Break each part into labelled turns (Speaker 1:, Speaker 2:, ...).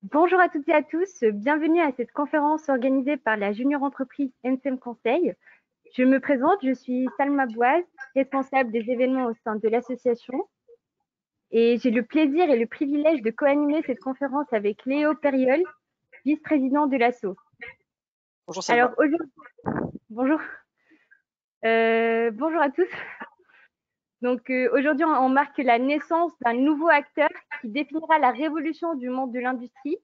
Speaker 1: Bonjour à toutes et à tous, bienvenue à cette conférence organisée par la junior entreprise NSEM Conseil. Je me présente, je suis Salma Bouaz, responsable des événements au sein de l'association. Et j'ai le plaisir et le privilège de co-animer cette conférence avec Léo Périol, vice-président de l'ASSO.
Speaker 2: Bonjour Salma.
Speaker 1: Alors aujourd'hui, bonjour. Bonjour à tous. Donc aujourd'hui, on marque la naissance d'un nouveau acteur qui définira la révolution du monde de l'industrie.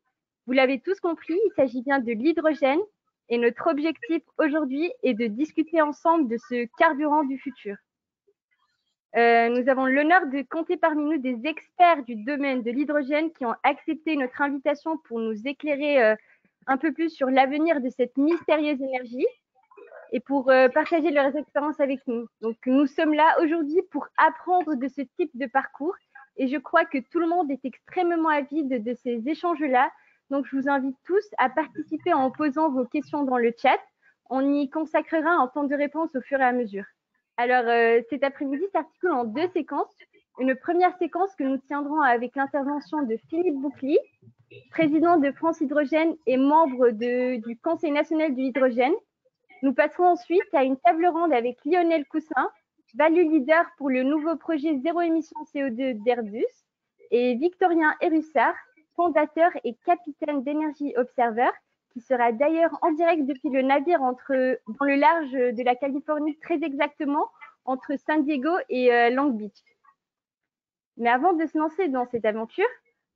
Speaker 1: Vous l'avez tous compris, il s'agit bien de l'hydrogène et notre objectif aujourd'hui est de discuter ensemble de ce carburant du futur. Nous avons l'honneur de compter parmi nous des experts du domaine de l'hydrogène qui ont accepté notre invitation pour nous éclairer un peu plus sur l'avenir de cette mystérieuse énergie et pour partager leurs expériences avec nous. Donc, nous sommes là aujourd'hui pour apprendre de ce type de parcours et je crois que tout le monde est extrêmement avide de ces échanges-là. Donc, je vous invite tous à participer en posant vos questions dans le chat. On y consacrera un temps de réponse au fur et à mesure. Alors, cet après-midi s'articule en deux séquences. Une première séquence que nous tiendrons avec l'intervention de Philippe Boucly, président de France Hydrogène et membre du Conseil national de l'hydrogène. Nous passerons ensuite à une table ronde avec Lionel Coussin, value leader pour le nouveau projet zéro émission CO2 d'Airbus, et Victorien Hérussard, fondateur et capitaine d'Energy Observer, qui sera d'ailleurs en direct depuis le navire dans le large de la Californie, très exactement entre San Diego et Long Beach. Mais avant de se lancer dans cette aventure,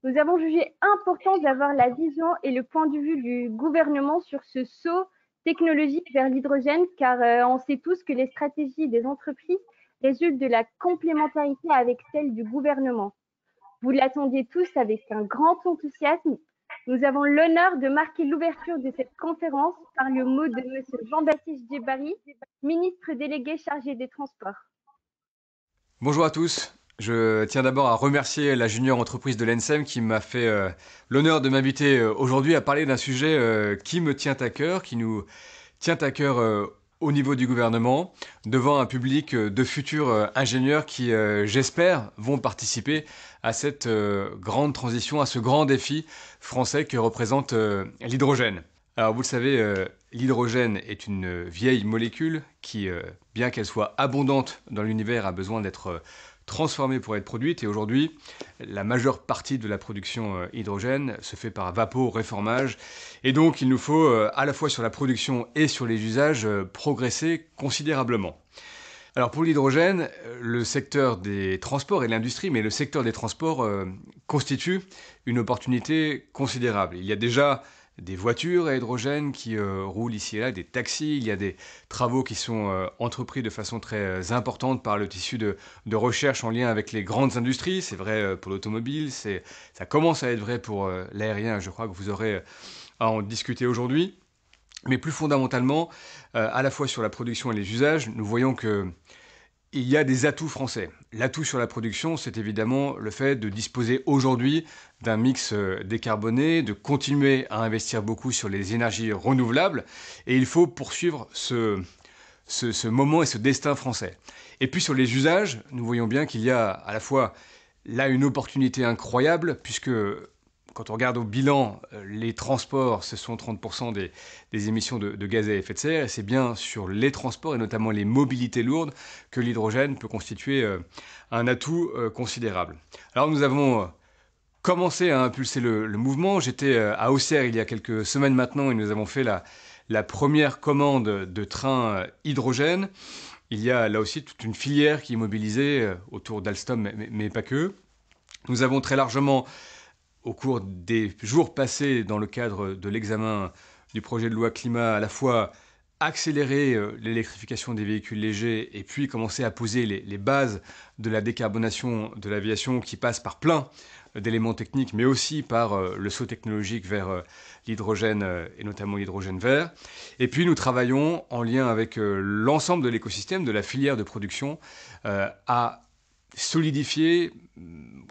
Speaker 1: nous avons jugé important d'avoir la vision et le point de vue du gouvernement sur ce saut technologique vers l'hydrogène, car on sait tous que les stratégies des entreprises résultent de la complémentarité avec celles du gouvernement. Vous l'attendiez tous avec un grand enthousiasme. Nous avons l'honneur de marquer l'ouverture de cette conférence par le mot de M. Jean-Baptiste Djebbari, ministre délégué chargé des Transports.
Speaker 3: Bonjour à tous. Je tiens d'abord à remercier la junior entreprise de l'ENSEM qui m'a fait l'honneur de m'inviter aujourd'hui à parler d'un sujet qui me tient à cœur, qui nous tient à cœur au niveau du gouvernement, devant un public de futurs ingénieurs qui, j'espère, vont participer à cette grande transition, à ce grand défi français que représente l'hydrogène. Alors vous le savez, l'hydrogène est une vieille molécule qui, bien qu'elle soit abondante dans l'univers, a besoin d'être transformée pour être produite. Et aujourd'hui, la majeure partie de la production hydrogène se fait par vaporéformage. Et donc, il nous faut, à la fois sur la production et sur les usages, progresser considérablement. Alors pour l'hydrogène, le secteur des transports et l'industrie, mais le secteur des transports constitue une opportunité considérable. Il y a déjà des voitures à hydrogène qui roulent ici et là, des taxis, il y a des travaux qui sont entrepris de façon très importante par le tissu de recherche en lien avec les grandes industries. C'est vrai pour l'automobile, ça commence à être vrai pour l'aérien, je crois que vous aurez à en discuter aujourd'hui. Mais plus fondamentalement, à la fois sur la production et les usages, nous voyons que il y a des atouts français. L'atout sur la production, c'est évidemment le fait de disposer aujourd'hui d'un mix décarboné, de continuer à investir beaucoup sur les énergies renouvelables, et il faut poursuivre ce moment et ce destin français. Et puis sur les usages, nous voyons bien qu'il y a à la fois là une opportunité incroyable, puisque quand on regarde au bilan, les transports, ce sont 30% des émissions de gaz à effet de serre, et c'est bien sur les transports, et notamment les mobilités lourdes, que l'hydrogène peut constituer un atout considérable. Alors nous avons commencé à impulser le mouvement. J'étais à Auxerre il y a quelques semaines maintenant, et nous avons fait la première commande de trains hydrogène. Il y a là aussi toute une filière qui est mobilisée autour d'Alstom, mais pas que. Nous avons très largement, au cours des jours passés dans le cadre de l'examen du projet de loi climat, à la fois accélérer l'électrification des véhicules légers et puis commencer à poser les bases de la décarbonation de l'aviation qui passe par plein d'éléments techniques, mais aussi par le saut technologique vers l'hydrogène et notamment l'hydrogène vert. Et puis nous travaillons en lien avec l'ensemble de l'écosystème, de la filière de production, à solidifier,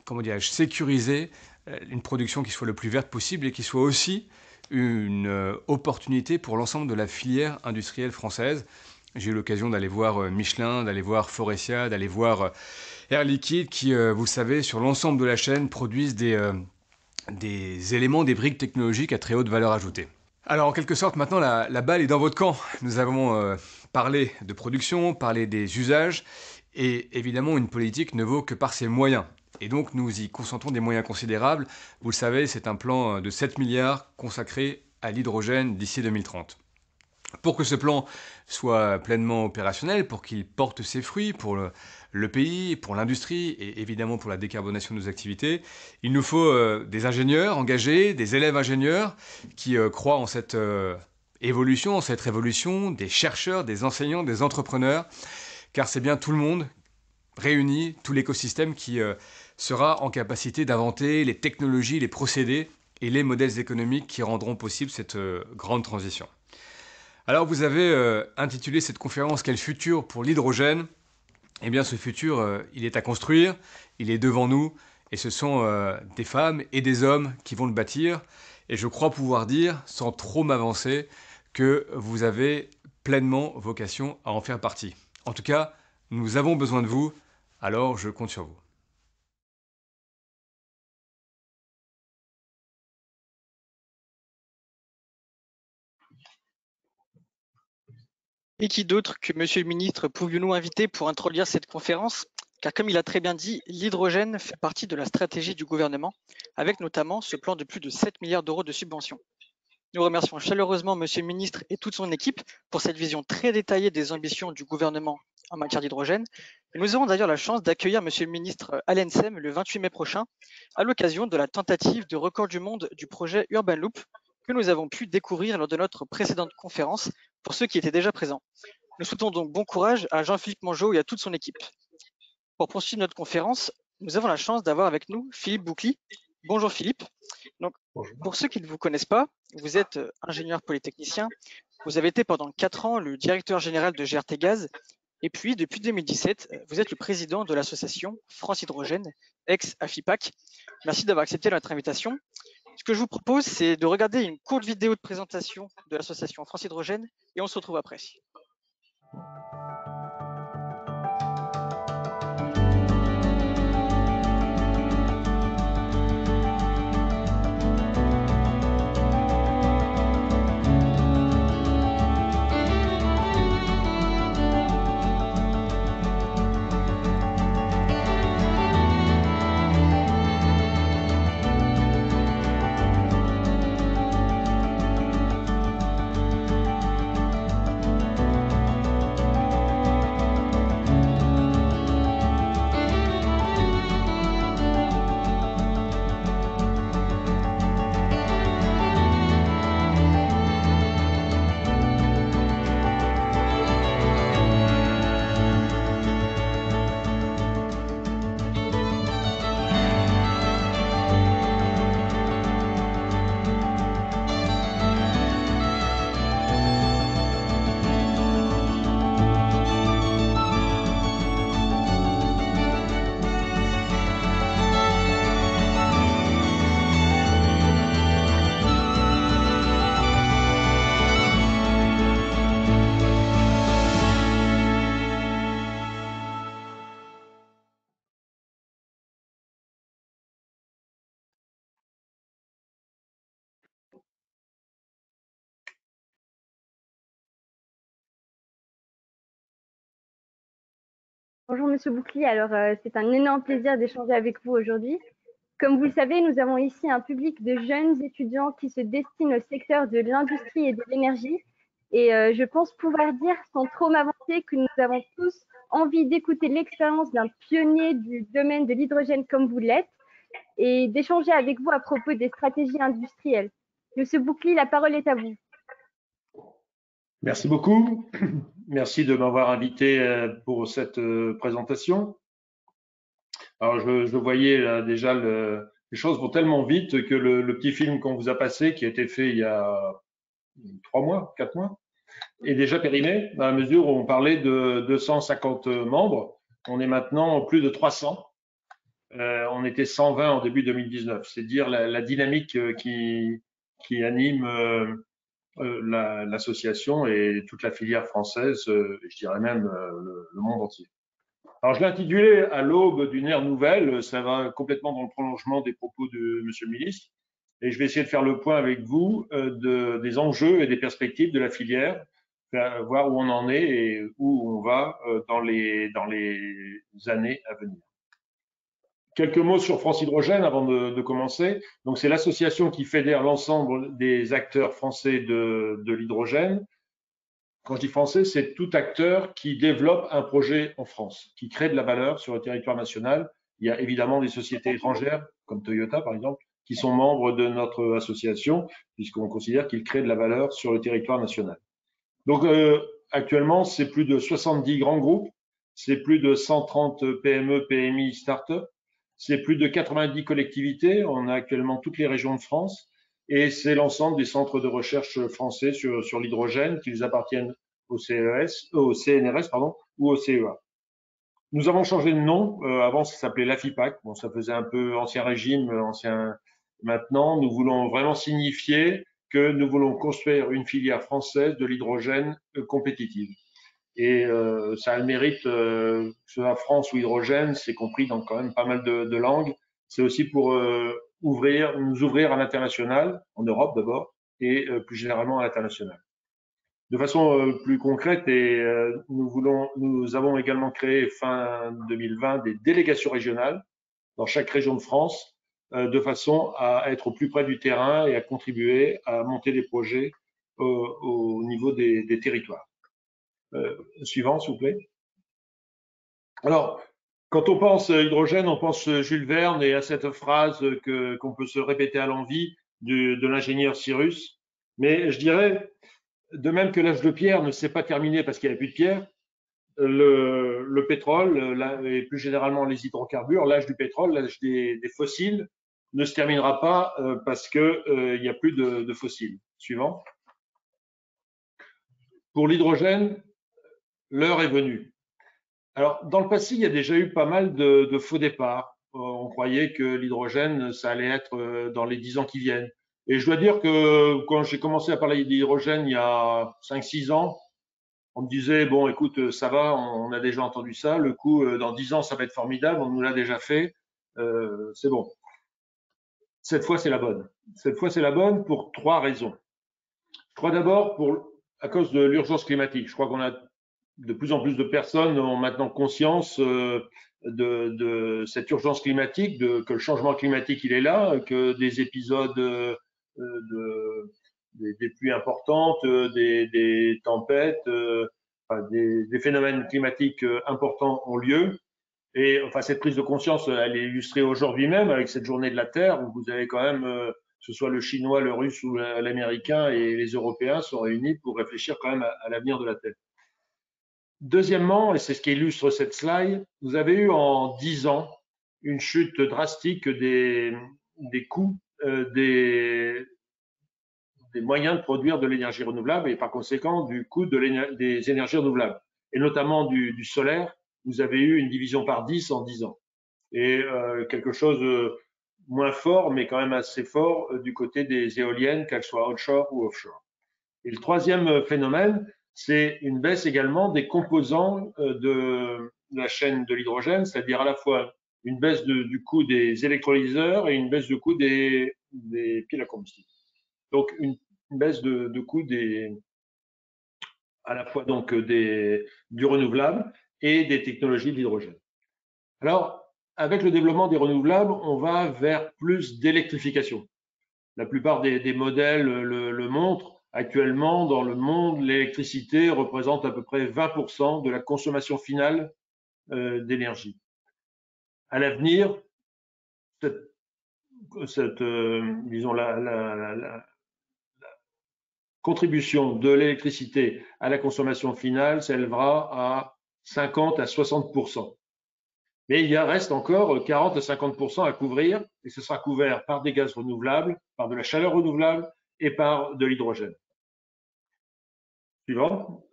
Speaker 3: comment dirais-je, sécuriser une production qui soit le plus verte possible et qui soit aussi une opportunité pour l'ensemble de la filière industrielle française. J'ai eu l'occasion d'aller voir Michelin, d'aller voir Faurecia, d'aller voir Air Liquide qui, vous le savez, sur l'ensemble de la chaîne, produisent des éléments, des briques technologiques à très haute valeur ajoutée. Alors en quelque sorte, maintenant, la balle est dans votre camp. Nous avons parlé de production, parlé des usages, et évidemment, une politique ne vaut que par ses moyens. Et donc, nous y concentrons des moyens considérables. Vous le savez, c'est un plan de 7 milliards consacré à l'hydrogène d'ici 2030. Pour que ce plan soit pleinement opérationnel, pour qu'il porte ses fruits pour le pays, pour l'industrie et évidemment pour la décarbonation de nos activités, il nous faut des ingénieurs engagés, des élèves ingénieurs qui croient en cette évolution, en cette révolution, des chercheurs, des enseignants, des entrepreneurs, car c'est bien tout le monde réuni, tout l'écosystème qui sera en capacité d'inventer les technologies, les procédés et les modèles économiques qui rendront possible cette grande transition. Alors vous avez intitulé cette conférence « Quel futur pour l'hydrogène ?» Eh bien ce futur, il est à construire, il est devant nous, et ce sont des femmes et des hommes qui vont le bâtir. Et je crois pouvoir dire, sans trop m'avancer, que vous avez pleinement vocation à en faire partie. En tout cas, nous avons besoin de vous, alors je compte sur vous.
Speaker 2: Et qui d'autre que Monsieur le Ministre pouvions-nous inviter pour introduire cette conférence? Car comme il a très bien dit, l'hydrogène fait partie de la stratégie du gouvernement, avec notamment ce plan de plus de 7 milliards d'euros de subventions. Nous remercions chaleureusement Monsieur le Ministre et toute son équipe pour cette vision très détaillée des ambitions du gouvernement en matière d'hydrogène. Et nous aurons d'ailleurs la chance d'accueillir Monsieur le Ministre à l'ENSEM le 28 mai prochain, à l'occasion de la tentative de record du monde du projet Urban Loop que nous avons pu découvrir lors de notre précédente conférence pour ceux qui étaient déjà présents. Nous souhaitons donc bon courage à Jean-Philippe Mongeau et à toute son équipe. Pour poursuivre notre conférence, nous avons la chance d'avoir avec nous Philippe Boucly. Bonjour Philippe. Donc, pour ceux qui ne vous connaissent pas, vous êtes ingénieur polytechnicien. Vous avez été pendant 4 ans le directeur général de GRT Gaz. Et puis, depuis 2017, vous êtes le président de l'association France Hydrogène, ex-AFIPAC. Merci d'avoir accepté notre invitation. Ce que je vous propose, c'est de regarder une courte vidéo de présentation de l'association France Hydrogène et on se retrouve après.
Speaker 1: Bonjour Monsieur Boucly, alors c'est un énorme plaisir d'échanger avec vous aujourd'hui. Comme vous le savez, nous avons ici un public de jeunes étudiants qui se destinent au secteur de l'industrie et de l'énergie. Et je pense pouvoir dire, sans trop m'avancer, que nous avons tous envie d'écouter l'expérience d'un pionnier du domaine de l'hydrogène comme vous l'êtes et d'échanger avec vous à propos des stratégies industrielles. Monsieur Boucly, la parole est à vous.
Speaker 4: Merci beaucoup. Merci de m'avoir invité pour cette présentation. Alors, je voyais là, déjà les choses vont tellement vite que le petit film qu'on vous a passé, qui a été fait il y a 3 mois, 4 mois, est déjà périmé dans la mesure où on parlait de 250 membres. On est maintenant plus de 300. On était 120 en début 2019. C'est dire la dynamique qui anime l'association et toute la filière française, je dirais même le monde entier. Alors, je l'ai intitulé « À l'aube d'une ère nouvelle ». Ça va complètement dans le prolongement des propos de Monsieur le ministre. Et je vais essayer de faire le point avec vous des enjeux et des perspectives de la filière, voir où on en est et où on va dans les années à venir. Quelques mots sur France Hydrogène avant de commencer. Donc, c'est l'association qui fédère l'ensemble des acteurs français de l'hydrogène. Quand je dis français, c'est tout acteur qui développe un projet en France, qui crée de la valeur sur le territoire national. Il y a évidemment des sociétés étrangères, comme Toyota par exemple, qui sont membres de notre association, puisqu'on considère qu'ils créent de la valeur sur le territoire national. Donc, actuellement, c'est plus de 70 grands groupes, c'est plus de 130 PME, PMI, start-up, c'est plus de 90 collectivités. On a actuellement toutes les régions de France et c'est l'ensemble des centres de recherche français sur l'hydrogène, qu'ils appartiennent au CNRS ou au CEA. Nous avons changé de nom. Avant, ça s'appelait l'AFIPAC. Bon, ça faisait un peu ancien régime, Maintenant, nous voulons vraiment signifier que nous voulons construire une filière française de l'hydrogène compétitive. Et ça a le mérite, que ce soit France ou hydrogène, c'est compris dans quand même pas mal de langues. C'est aussi pour nous ouvrir à l'international, en Europe d'abord, et plus généralement à l'international. De façon plus concrète, nous avons également créé fin 2020 des délégations régionales dans chaque région de France, de façon à être au plus près du terrain et à contribuer à monter des projets au niveau des territoires. Suivant, s'il vous plaît. Alors, quand on pense hydrogène, on pense Jules Verne et à cette phrase qu'on peut se répéter à l'envi de l'ingénieur Cyrus. Mais je dirais, de même que l'âge de pierre ne s'est pas terminé parce qu'il n'y a plus de pierre, le pétrole et plus généralement les hydrocarbures, l'âge du pétrole, l'âge des fossiles ne se terminera pas parce qu'il n'y a plus de fossiles. Suivant. Pour l'hydrogène, l'heure est venue. Alors, dans le passé, il y a déjà eu pas mal de faux départs. On croyait que l'hydrogène, ça allait être dans les 10 ans qui viennent. Et je dois dire que quand j'ai commencé à parler d'hydrogène il y a 5-6 ans, on me disait, bon, écoute, ça va, on a déjà entendu ça. Le coup, dans 10 ans, ça va être formidable, on nous l'a déjà fait. C'est bon. Cette fois, c'est la bonne. Cette fois, c'est la bonne pour 3 raisons. Je crois d'abord à cause de l'urgence climatique. Je crois qu'on a de plus en plus de personnes ont maintenant conscience de cette urgence climatique, que le changement climatique il est là, que des épisodes des pluies importantes, des tempêtes, des phénomènes climatiques importants ont lieu. Et enfin, cette prise de conscience, elle est illustrée aujourd'hui même avec cette journée de la Terre où vous avez quand même, que ce soit le chinois, le russe ou l'américain et les Européens sont réunis pour réfléchir quand même à l'avenir de la Terre. Deuxièmement, et c'est ce qui illustre cette slide, vous avez eu en 10 ans une chute drastique des coûts des moyens de produire de l'énergie renouvelable et par conséquent du coût des énergies renouvelables. Et notamment du solaire, vous avez eu une division par 10 en 10 ans. Et quelque chose moins fort, mais quand même assez fort du côté des éoliennes, qu'elles soient onshore ou offshore. Et le troisième phénomène, c'est une baisse également des composants de la chaîne de l'hydrogène, c'est-à-dire à la fois une baisse du coût des électrolyseurs et une baisse de coût des piles à combustible. Donc une baisse de coût à la fois donc du renouvelable et des technologies de l'hydrogène. Alors, avec le développement des renouvelables, on va vers plus d'électrification. La plupart des modèles le montrent. Actuellement, dans le monde, l'électricité représente à peu près 20% de la consommation finale d'énergie. À l'avenir, disons la contribution de l'électricité à la consommation finale s'élèvera à 50 à 60%. Mais il reste encore 40 à 50% à couvrir et ce sera couvert par des gaz renouvelables, par de la chaleur renouvelable et par de l'hydrogène. Suivant.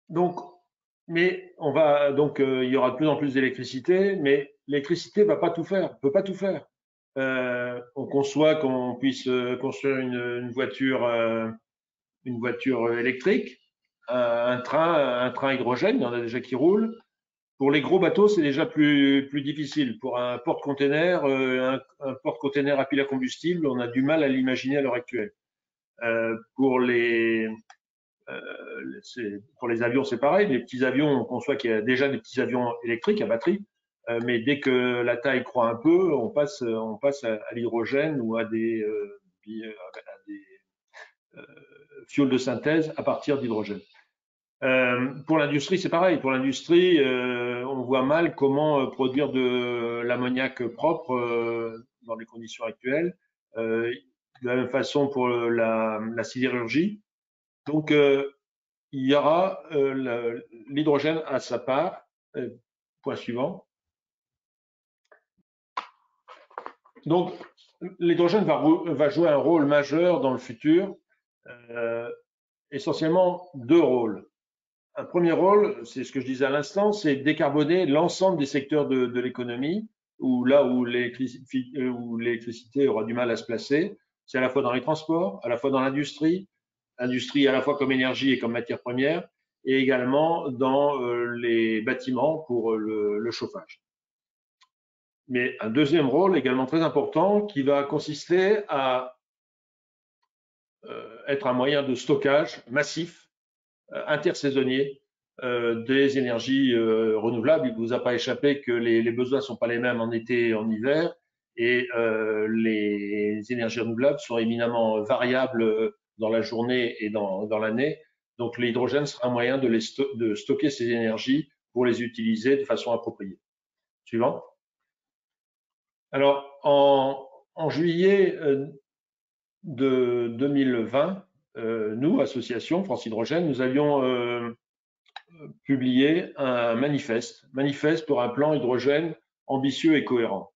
Speaker 4: Donc, il y aura de plus en plus d'électricité, mais l'électricité va pas tout faire, peut pas tout faire. On conçoit qu'on puisse construire une voiture électrique un train hydrogène, il y en a déjà qui roulent. Pour les gros bateaux, c'est déjà plus difficile. Pour un porte-container, un porte-container à pile à combustible, on a du mal à l'imaginer à l'heure actuelle. Pour les avions, c'est pareil. Les petits avions, on conçoit qu'il y a déjà des petits avions électriques à batterie, mais dès que la taille croît un peu, on passe à l'hydrogène ou à des fuels de synthèse à partir d'hydrogène. Pour l'industrie, c'est pareil. Pour l'industrie, on voit mal comment produire de l'ammoniac propre dans les conditions actuelles. De la même façon pour la sidérurgie. Donc, il y aura l'hydrogène à sa part. Point suivant. Donc, l'hydrogène va jouer un rôle majeur dans le futur. Essentiellement deux rôles. Un premier rôle, c'est ce que je disais à l'instant, c'est décarboner l'ensemble des secteurs de l'économie, là où l'électricité aura du mal à se placer. C'est à la fois dans les transports, à la fois dans l'industrie à la fois comme énergie et comme matière première, et également dans les bâtiments pour le chauffage. Mais un deuxième rôle également très important qui va consister à être un moyen de stockage massif, intersaisonnier, des énergies renouvelables. Il ne vous a pas échappé que les besoins ne sont pas les mêmes en été et en hiver, et les énergies renouvelables sont éminemment variables dans la journée et dans l'année. Donc l'hydrogène sera un moyen de stocker ces énergies pour les utiliser de façon appropriée. Suivant. Alors, en juillet de 2020, nous, association France Hydrogène, nous avions publié un manifeste pour un plan hydrogène ambitieux et cohérent.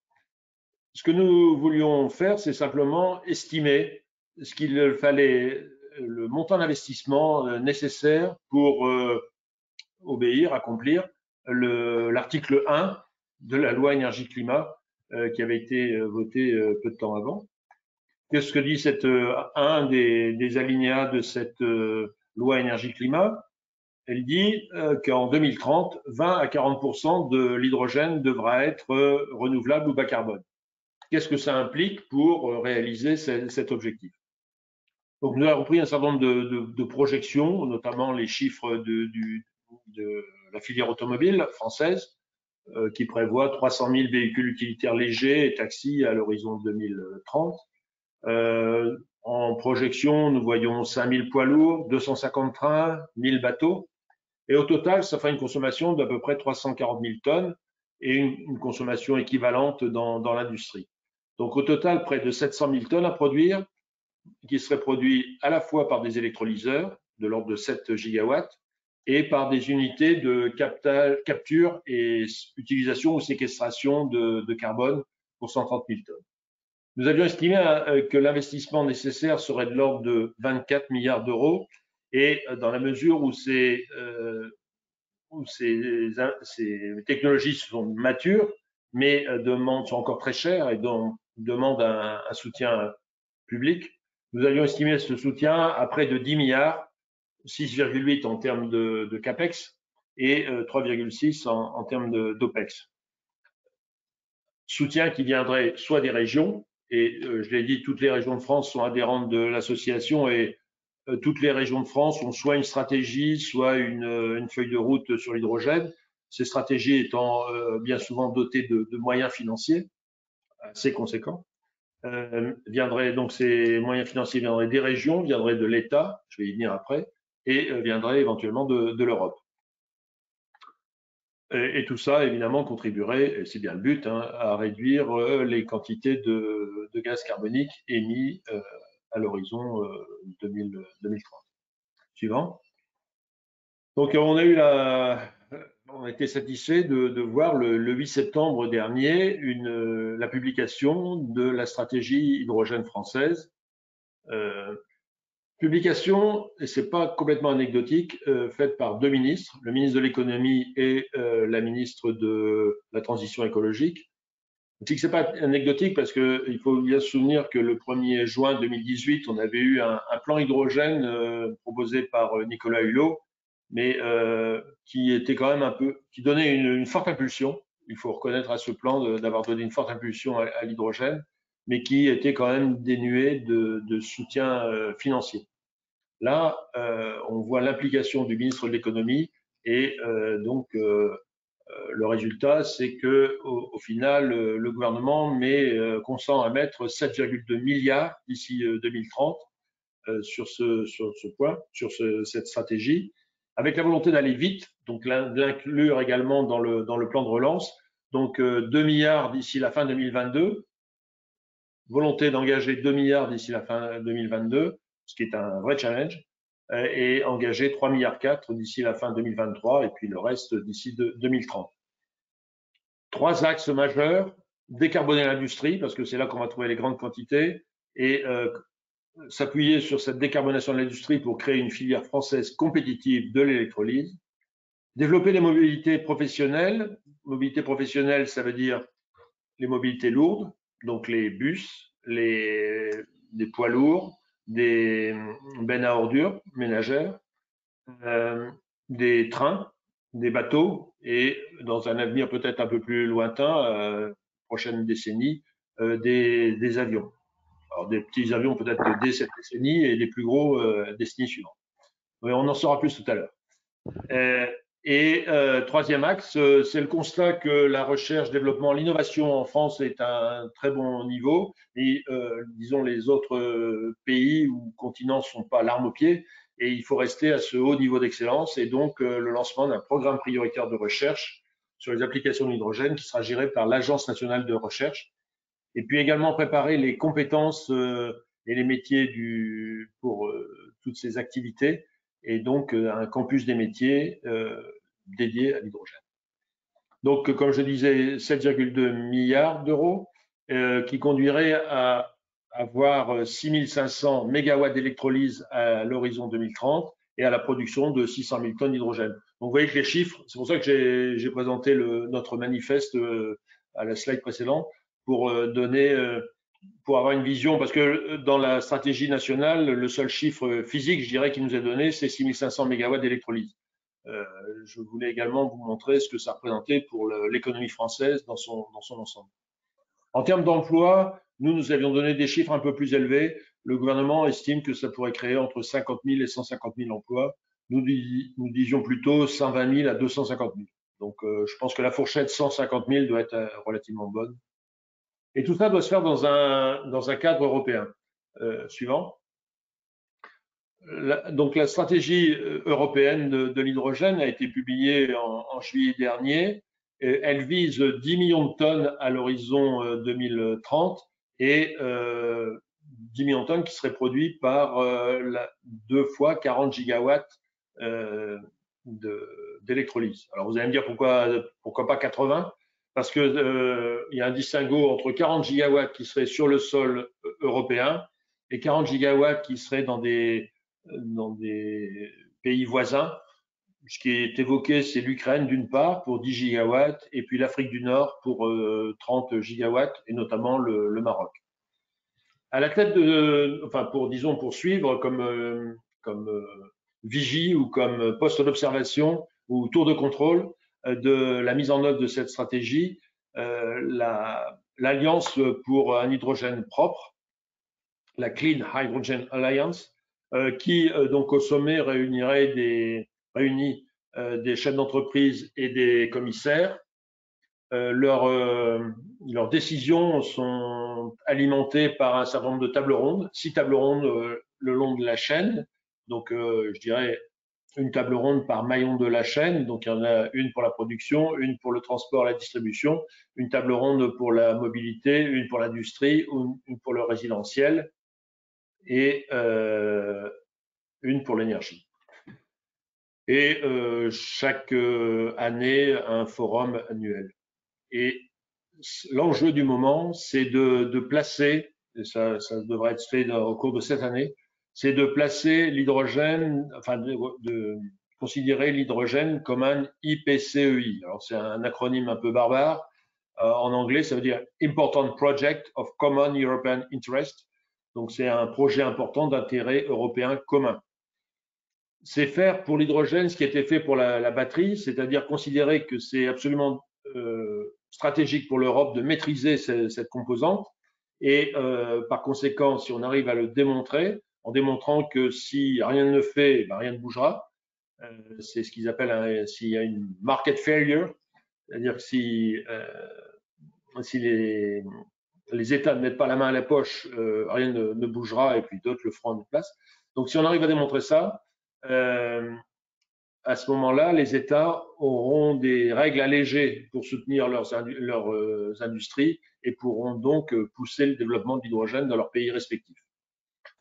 Speaker 4: Ce que nous voulions faire, c'est simplement estimer ce qu'il fallait, le montant d'investissement nécessaire pour accomplir l'article 1 de la loi énergie-climat qui avait été voté peu de temps avant. Qu'est-ce que dit un des alinéas de cette loi énergie-climat? Elle dit qu'en 2030, 20 à 40% de l'hydrogène devra être renouvelable ou bas carbone. Qu'est-ce que ça implique pour réaliser cet objectif? Donc, nous avons pris un certain nombre de projections, notamment les chiffres de la filière automobile française, qui prévoit 300 000 véhicules utilitaires légers et taxis à l'horizon 2030. En projection, nous voyons 5 000 poids lourds, 250 trains, 1 000 bateaux. Et au total, ça fait une consommation d'à peu près 340 000 tonnes et une consommation équivalente dans l'industrie. Donc au total, près de 700 000 tonnes à produire, qui seraient produits à la fois par des électrolyseurs de l'ordre de 7 gigawatts et par des unités de capture et utilisation ou séquestration de carbone pour 130 000 tonnes. Nous avions estimé que l'investissement nécessaire serait de l'ordre de 24 milliards d'euros et dans la mesure où ces technologies sont matures, mais sont encore très chères et demandent un soutien public, nous avions estimé ce soutien à près de 10 milliards, 6,8 en termes de CAPEX et 3,6 en termes d'OPEX. Soutien qui viendrait soit des régions, et je l'ai dit, toutes les régions de France sont adhérentes de l'association et toutes les régions de France ont soit une stratégie, soit une feuille de route sur l'hydrogène. Ces stratégies étant bien souvent dotées de moyens financiers assez conséquents. Donc ces moyens financiers viendraient des régions, viendraient de l'État, je vais y venir après, et viendraient éventuellement de l'Europe. Et tout ça, évidemment, contribuerait, et c'est bien le but, à réduire les quantités de gaz carbonique émis à l'horizon 2030. Suivant. Donc, on a été satisfait de voir le 8 septembre dernier la publication de la stratégie hydrogène française. Publication, et c'est pas complètement anecdotique, faite par deux ministres, le ministre de l'économie et la ministre de la transition écologique. C'est pas anecdotique parce qu'il faut bien se souvenir que le 1er juin 2018, on avait eu un plan hydrogène proposé par Nicolas Hulot mais qui était quand même qui donnait une forte impulsion. Il faut reconnaître à ce plan d'avoir donné une forte impulsion à l'hydrogène, mais qui était quand même dénué de soutien financier. Là, on voit l'implication du ministre de l'économie et donc le résultat, c'est que au final, le gouvernement consent à mettre 7,2 milliards d'ici 2030 sur ce point, sur cette stratégie, avec la volonté d'aller vite, donc l'inclure également dans le plan de relance. Donc 2 milliards d'ici la fin 2022, volonté d'engager 2 milliards d'ici la fin 2022, ce qui est un vrai challenge, et engager 3 milliards 4 d'ici la fin 2023, et puis le reste d'ici 2030. 3 axes majeurs: décarboner l'industrie, parce que c'est là qu'on va trouver les grandes quantités, et s'appuyer sur cette décarbonation de l'industrie pour créer une filière française compétitive de l'électrolyse. Développer les mobilités professionnelles. Mobilité professionnelle, ça veut dire les mobilités lourdes, donc les bus, des poids lourds, des bennes à ordures ménagères, des trains, des bateaux, et dans un avenir peut-être un peu plus lointain, prochaine décennie, des avions. Alors des petits avions peut-être dès cette décennie et des plus gros décennies suivantes. Mais on en saura plus tout à l'heure. Et troisième axe, c'est le constat que la recherche, développement, l'innovation en France est à un très bon niveau. Et disons, les autres pays ou continents ne sont pas l'arme au pied. Et il faut rester à ce haut niveau d'excellence. Et donc, le lancement d'un programme prioritaire de recherche sur les applications de l'hydrogène qui sera géré par l'Agence nationale de recherche. Et puis également préparer les compétences et les métiers pour toutes ces activités, et donc un campus des métiers dédié à l'hydrogène. Donc, comme je disais, 7,2 milliards d'euros qui conduirait à avoir 6500 mégawatts d'électrolyse à l'horizon 2030 et à la production de 600 000 tonnes d'hydrogène. Donc, vous voyez que les chiffres, c'est pour ça que j'ai présenté notre manifeste à la slide précédente, pour pour avoir une vision, parce que dans la stratégie nationale, le seul chiffre physique, je dirais, qui nous est donné, c'est 6500 mégawatts d'électrolyse. Je voulais également vous montrer ce que ça représentait pour l'économie française dans son ensemble. En termes d'emploi, nous avions donné des chiffres un peu plus élevés. Le gouvernement estime que ça pourrait créer entre 50 000 et 150 000 emplois. Nous disions plutôt 120 000 à 250 000. Donc, je pense que la fourchette 150 000 doit être relativement bonne. Et tout ça doit se faire dans un cadre européen. Suivant. Donc, la stratégie européenne de l'hydrogène a été publiée en juillet dernier. Elle vise 10 millions de tonnes à l'horizon 2030 et 10 millions de tonnes qui seraient produits par 2 fois 40 gigawatts d'électrolyse. Alors, vous allez me dire pourquoi pas 80 ? Parce que il y a un distinguo entre 40 gigawatts qui seraient sur le sol européen et 40 gigawatts qui seraient dans des pays voisins. Ce qui est évoqué, c'est l'Ukraine d'une part pour 10 gigawatts et puis l'Afrique du Nord pour 30 gigawatts et notamment le Maroc. À la tête pour suivre comme vigie ou comme poste d'observation ou tour de contrôle de la mise en œuvre de cette stratégie, l'Alliance pour un hydrogène propre, la Clean Hydrogen Alliance, qui donc au sommet réunit des chefs d'entreprise et des commissaires. Leurs décisions sont alimentées par un certain nombre de tables rondes, 6 tables rondes le long de la chaîne. Donc, je dirais une table ronde par maillon de la chaîne. Donc, il y en a une pour la production, une pour le transport, la distribution, une table ronde pour la mobilité, une pour l'industrie, une pour le résidentiel et une pour l'énergie. Et chaque année, un forum annuel. Et l'enjeu du moment, c'est de placer, et ça devrait être fait au cours de cette année, c'est de placer l'hydrogène, enfin de considérer l'hydrogène comme un IPCEI. Alors c'est un acronyme un peu barbare. En anglais, ça veut dire Important Project of Common European Interest. Donc c'est un projet important d'intérêt européen commun. c'est faire pour l'hydrogène ce qui a été fait pour la batterie, c'est-à-dire considérer que c'est absolument stratégique pour l'Europe de maîtriser cette composante. Et par conséquent, si on arrive à le démontrer, en démontrant que si rien ne fait, ben rien ne bougera, c'est ce qu'ils appellent s'il y a une market failure, c'est-à-dire que si les États ne mettent pas la main à la poche, rien ne bougera et puis d'autres le feront à notre place. Donc si on arrive à démontrer ça, à ce moment-là, les États auront des règles allégées pour soutenir leurs industries et pourront donc pousser le développement de l'hydrogène dans leurs pays respectifs.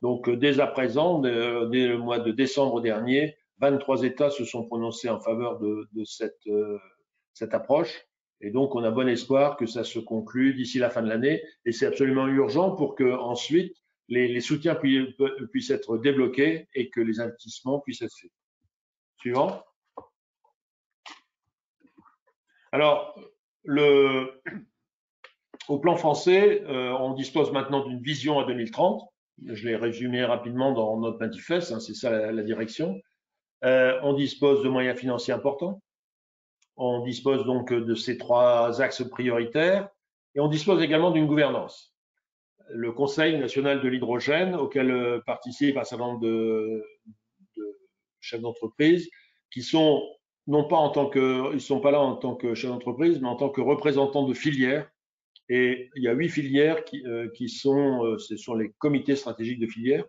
Speaker 4: Donc dès à présent, dès le mois de décembre dernier, 23 États se sont prononcés en faveur de cette approche. Et donc, on a bon espoir que ça se conclue d'ici la fin de l'année. Et c'est absolument urgent pour que ensuite les soutiens puissent être débloqués et que les investissements puissent être faits. Suivant. Alors, au plan français, on dispose maintenant d'une vision à 2030. Je l'ai résumé rapidement dans notre manifeste, hein, c'est ça la direction. On dispose de moyens financiers importants. On dispose donc de ces 3 axes prioritaires et on dispose également d'une gouvernance. Le Conseil national de l'hydrogène, auquel participent un certain nombre de chefs d'entreprise, qui sont non pas ils sont pas là en tant que chefs d'entreprise, mais en tant que représentants de filières. Et il y a 8 filières qui sont, ce sont les comités stratégiques de filières,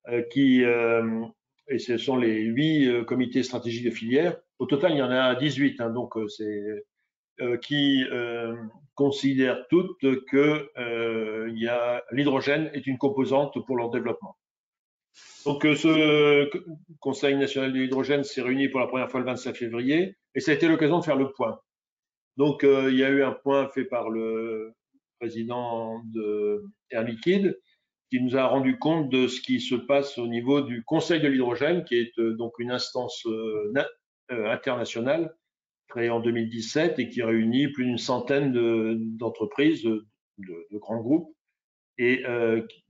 Speaker 4: et ce sont les 8 comités stratégiques de filières. Au total, il y en a 18, hein, donc qui considèrent toutes que l'hydrogène est une composante pour leur développement. Donc ce Conseil national de l'hydrogène s'est réuni pour la première fois le 25 février et ça a été l'occasion de faire le point. Donc il y a eu un point fait par le président de Air Liquide qui nous a rendu compte de ce qui se passe au niveau du Conseil de l'hydrogène, qui est donc une instance internationale créée en 2017 et qui réunit plus d'une centaine d'entreprises, de grands groupes, et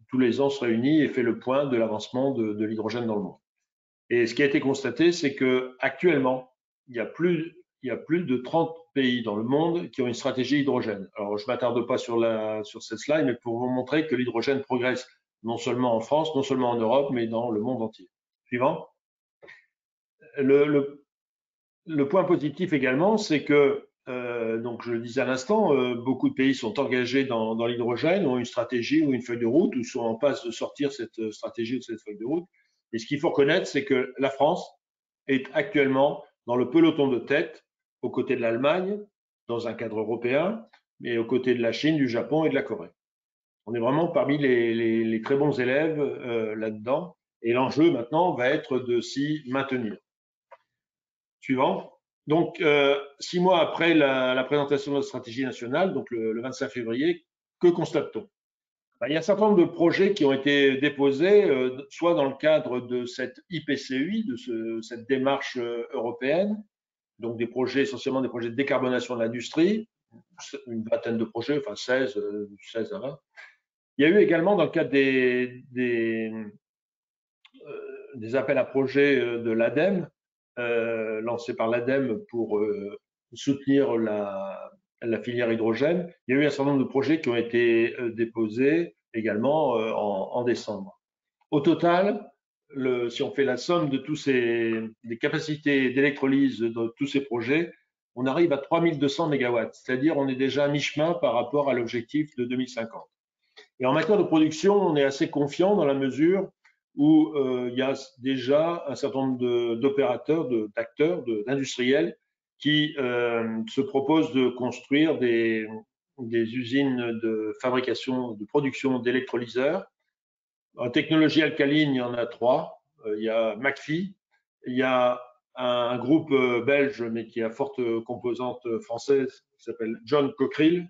Speaker 4: tous les ans se réunit et fait le point de l'avancement de l'hydrogène dans le monde. Et ce qui a été constaté, c'est que actuellement, il y a plus de 30 pays dans le monde qui ont une stratégie hydrogène. Alors, je ne m'attarde pas sur cette slide, mais pour vous montrer que l'hydrogène progresse non seulement en France, non seulement en Europe, mais dans le monde entier. Suivant. Le point positif également, c'est que, donc je le disais à l'instant, beaucoup de pays sont engagés dans l'hydrogène, ont une stratégie ou une feuille de route, ou sont en passe de sortir cette stratégie ou cette feuille de route. Et ce qu'il faut reconnaître, c'est que la France est actuellement dans le peloton de tête, aux côtés de l'Allemagne, dans un cadre européen, mais aux côtés de la Chine, du Japon et de la Corée. On est vraiment parmi les très bons élèves là-dedans. Et l'enjeu maintenant va être de s'y maintenir. Suivant. Donc, 6 mois après la présentation de notre stratégie nationale, donc le 25 février, que constate-t-on? Il y a un certain nombre de projets qui ont été déposés, soit dans le cadre de cette IPCEI, de cette démarche européenne, donc des projets, essentiellement des projets de décarbonation de l'industrie, une vingtaine de projets, enfin 16 à 20. Il y a eu également, dans le cadre des appels à projets de l'ADEME, lancés par l'ADEME pour soutenir la filière hydrogène, il y a eu un certain nombre de projets qui ont été déposés également en décembre. Au total, si on fait la somme de des capacités d'électrolyse de tous ces projets, on arrive à 3200 MW, c'est-à-dire on est déjà à mi-chemin par rapport à l'objectif de 2050. Et en matière de production, on est assez confiant dans la mesure où il y a déjà un certain nombre d'opérateurs, d'acteurs, d'industriels qui se proposent de construire des usines de fabrication, de production d'électrolyseurs. En technologie alcaline, il y en a 3. Il y a McPhy, il y a un groupe belge, mais qui a forte composante française, qui s'appelle John Cockerill,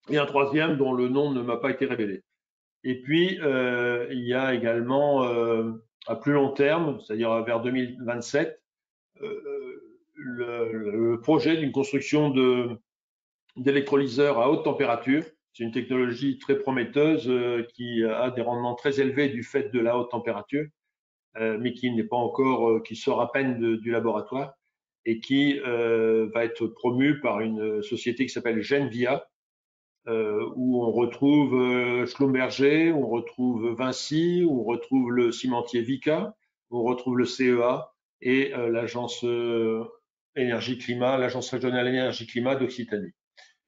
Speaker 4: et un troisième dont le nom ne m'a pas été révélé. Et puis, il y a également, à plus long terme, c'est-à-dire vers 2027, le projet d'une construction d'électrolyseurs à haute température. C'est une technologie très prometteuse qui a des rendements très élevés du fait de la haute température. mais qui n'est pas encore, qui sort à peine du laboratoire et qui va être promu par une société qui s'appelle Genvia, où on retrouve Schlumberger, on retrouve Vinci, on retrouve le cimentier Vicat, on retrouve le CEA et l'agence énergie-climat, l'agence régionale énergie-climat d'Occitanie.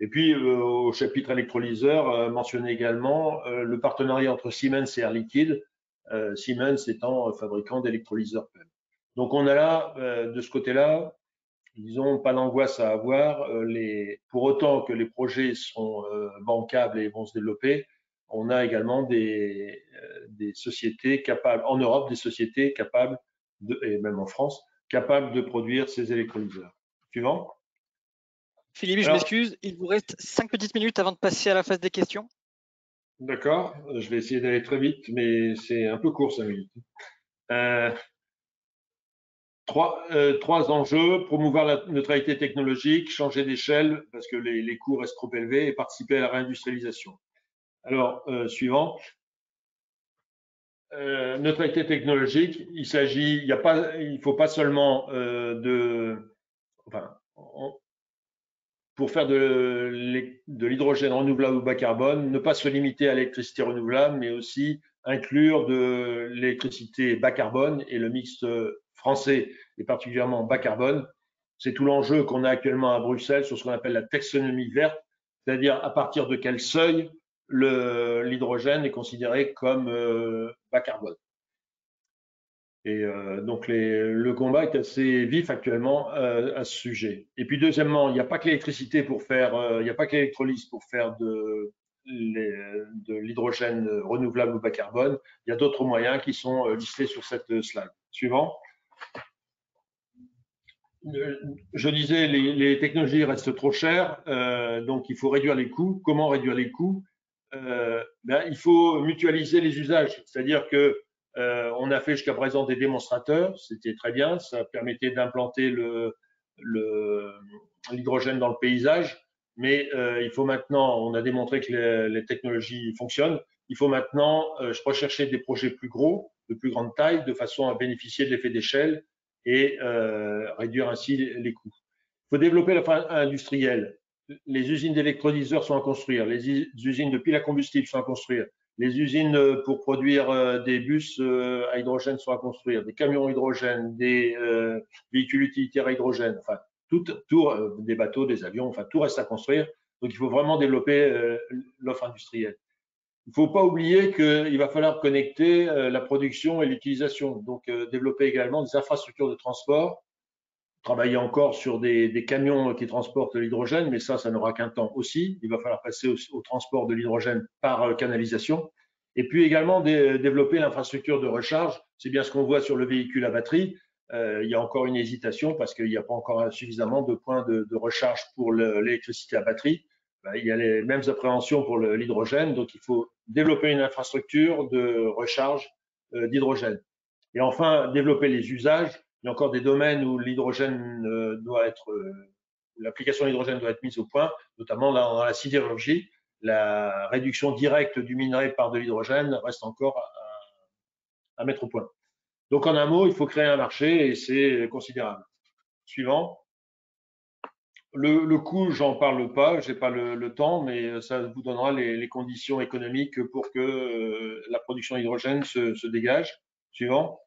Speaker 4: Et puis, au chapitre électrolyseur, mentionner également le partenariat entre Siemens et Air Liquide, Siemens étant fabricant d'électrolyseurs PEM. Donc, on a là, de ce côté-là, disons, pas d'angoisse à avoir. Pour autant que les projets sont bancables et vont se développer, on a également des sociétés capables, en Europe, des sociétés capables, et même en France, capables de produire ces électrolyseurs. Suivant.
Speaker 2: Philippe, je m'excuse, il vous reste 5 petites minutes avant de passer à la phase des questions.
Speaker 4: D'accord, je vais essayer d'aller très vite, mais c'est un peu court 5 minutes. Trois enjeux: promouvoir la neutralité technologique, changer d'échelle parce que les coûts restent trop élevés et participer à la réindustrialisation. Alors, suivant. Neutralité technologique, il faut pas seulement pour faire de l'hydrogène renouvelable ou bas carbone, ne pas se limiter à l'électricité renouvelable, mais aussi inclure de l'électricité bas carbone, et le mix français est particulièrement bas carbone. C'est tout l'enjeu qu'on a actuellement à Bruxelles sur ce qu'on appelle la taxonomie verte, c'est-à-dire à partir de quel seuil l'hydrogène est considéré comme bas carbone. Et donc le combat est assez vif actuellement à ce sujet. Et puis deuxièmement, il n'y a pas que l'électricité pour faire, il n'y a pas que l'électrolyse pour faire de l'hydrogène renouvelable ou bas carbone. Il y a d'autres moyens qui sont listés sur cette slide. Suivant. Je disais, les technologies restent trop chères, donc il faut réduire les coûts. Comment réduire les coûts? Il faut mutualiser les usages, c'est-à-dire que on a fait jusqu'à présent des démonstrateurs, c'était très bien, ça permettait d'implanter l'hydrogène dans le paysage, mais il faut maintenant, on a démontré que les technologies fonctionnent, il faut maintenant rechercher des projets plus gros, de plus grande taille, de façon à bénéficier de l'effet d'échelle et réduire ainsi les coûts. Il faut développer la phase industrielle. Les usines d'électrolyseurs sont à construire, les usines de piles à combustible sont à construire, les usines pour produire des bus à hydrogène sont à construire, des camions hydrogène, des véhicules utilitaires à hydrogène, enfin tout, des bateaux, des avions, enfin tout reste à construire. Donc il faut vraiment développer l'offre industrielle. Il ne faut pas oublier qu'il va falloir connecter la production et l'utilisation, donc développer également des infrastructures de transport, travailler encore sur des camions qui transportent l'hydrogène, mais ça n'aura qu'un temps aussi. Il va falloir passer au transport de l'hydrogène par canalisation. Et puis également développer l'infrastructure de recharge. C'est bien ce qu'on voit sur le véhicule à batterie. Il y a encore une hésitation parce qu'il n'y a pas encore suffisamment de points de recharge pour l'électricité à batterie. Il y a les mêmes appréhensions pour l'hydrogène, donc il faut développer une infrastructure de recharge d'hydrogène. Et enfin, développer les usages. Il y a encore des domaines où l'hydrogène l'application de l'hydrogène doit être mise au point, notamment dans la sidérurgie. La réduction directe du minerai par de l'hydrogène reste encore à mettre au point. Donc, en un mot, il faut créer un marché et c'est considérable. Suivant. Le coût, j'en parle pas, j'ai pas le temps, mais ça vous donnera les conditions économiques pour que la production d'hydrogène se dégage. Suivant.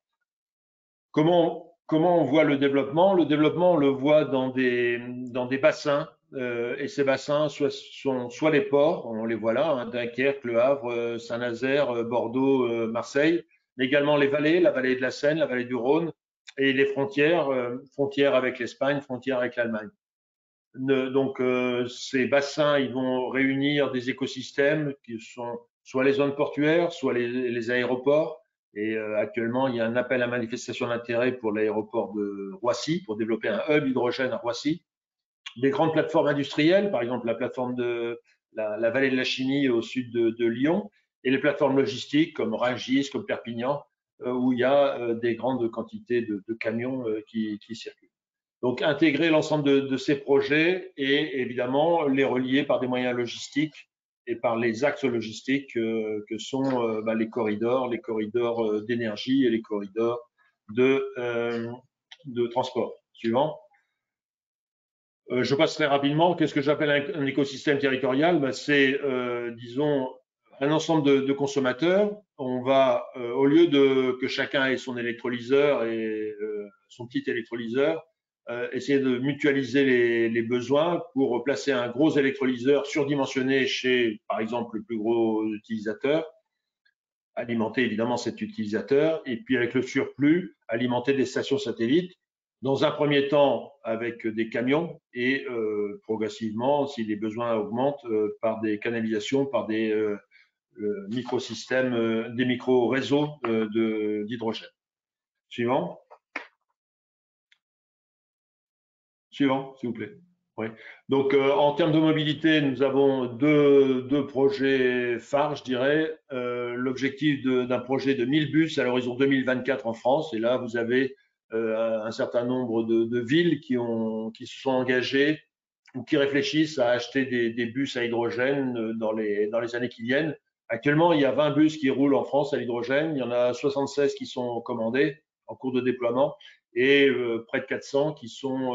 Speaker 4: Comment on voit le développement? Le développement, on le voit dans des bassins, et ces bassins sont soit les ports, on les voit là, hein, Dunkerque, Le Havre, Saint-Nazaire, Bordeaux, Marseille, mais également les vallées, la vallée de la Seine, la vallée du Rhône, et les frontières, frontières avec l'Espagne, frontières avec l'Allemagne. Donc ces bassins, ils vont réunir des écosystèmes qui sont soit les zones portuaires, soit les aéroports. Et actuellement, il y a un appel à manifestation d'intérêt pour l'aéroport de Roissy, pour développer un hub hydrogène à Roissy. Des grandes plateformes industrielles, par exemple la plateforme de la vallée de la Chimie au sud de Lyon, et les plateformes logistiques comme Rungis, comme Perpignan, où il y a des grandes quantités de camions qui circulent. Donc, intégrer l'ensemble de ces projets et évidemment les relier par des moyens logistiques et par les axes logistiques que sont les corridors d'énergie et les corridors de transport. Suivant. Je passe très rapidement. Qu'est-ce que j'appelle un écosystème territorial? C'est, disons, un ensemble de consommateurs. On va, au lieu que chacun ait son électrolyseur et son petit électrolyseur, essayer de mutualiser les besoins pour placer un gros électrolyseur surdimensionné chez, par exemple, le plus gros utilisateur, alimenter évidemment cet utilisateur, et puis avec le surplus, alimenter des stations satellites, dans un premier temps avec des camions et progressivement, si les besoins augmentent, par des canalisations, par des microsystèmes, des micro-réseaux d'hydrogène. Suivant. Suivant, s'il vous plaît. Oui. Donc, en termes de mobilité, nous avons deux projets phares, je dirais. L'objectif d'un projet de 1000 bus à l'horizon 2024 en France. Et là, vous avez un certain nombre de villes qui se sont engagées ou qui réfléchissent à acheter des bus à hydrogène dans les années qui viennent. Actuellement, il y a 20 bus qui roulent en France à l'hydrogène. Il y en a 76 qui sont commandés en cours de déploiement et près de 400 qui sont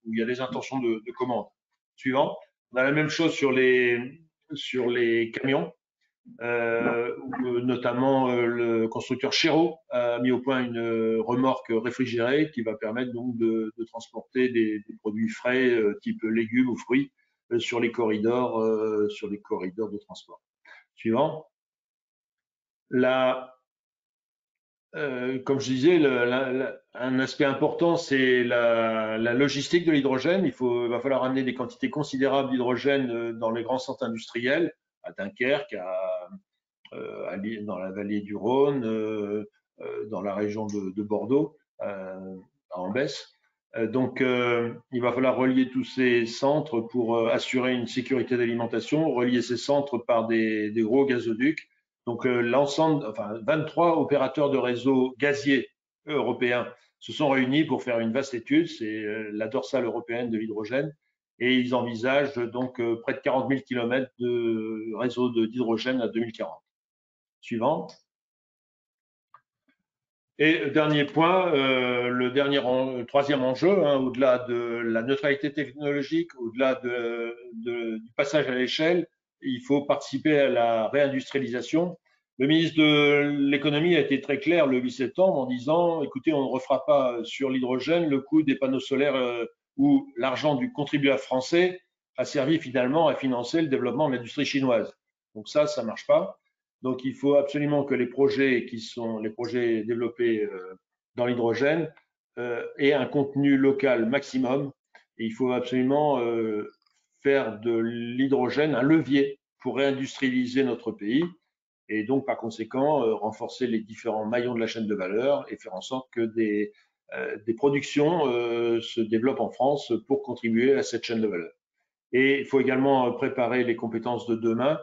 Speaker 4: où il y a des intentions de commande. Suivant. On a la même chose sur les camions, notamment le constructeur Chéreau a mis au point une remorque réfrigérée qui va permettre donc de transporter des produits frais type légumes ou fruits sur les corridors de transport. Suivant. Comme je disais, un aspect important, c'est la logistique de l'hydrogène. Il va falloir amener des quantités considérables d'hydrogène dans les grands centres industriels, à Dunkerque, dans la vallée du Rhône, dans la région de Bordeaux, à Ambès. Donc, il va falloir relier tous ces centres pour assurer une sécurité d'alimentation, relier ces centres par des gros gazoducs. Donc, l'ensemble, 23 opérateurs de réseaux gaziers européens se sont réunis pour faire une vaste étude. C'est la dorsale européenne de l'hydrogène. Et ils envisagent donc près de 40 000 km de réseau d'hydrogène à 2040. Suivant. Et dernier point, le troisième enjeu, au-delà de la neutralité technologique, au-delà du passage à l'échelle, il faut participer à la réindustrialisation. Le ministre de l'économie a été très clair le 8 septembre en disant, écoutez, on ne refera pas sur l'hydrogène le coût des panneaux solaires où l'argent du contribuable français a servi finalement à financer le développement de l'industrie chinoise. Donc ça ne marche pas. Donc, il faut absolument que les projets développés dans l'hydrogène aient un contenu local maximum. Et il faut absolument faire de l'hydrogène un levier pour réindustrialiser notre pays et donc, par conséquent, renforcer les différents maillons de la chaîne de valeur et faire en sorte que des productions se développent en France pour contribuer à cette chaîne de valeur. Et il faut également préparer les compétences de demain.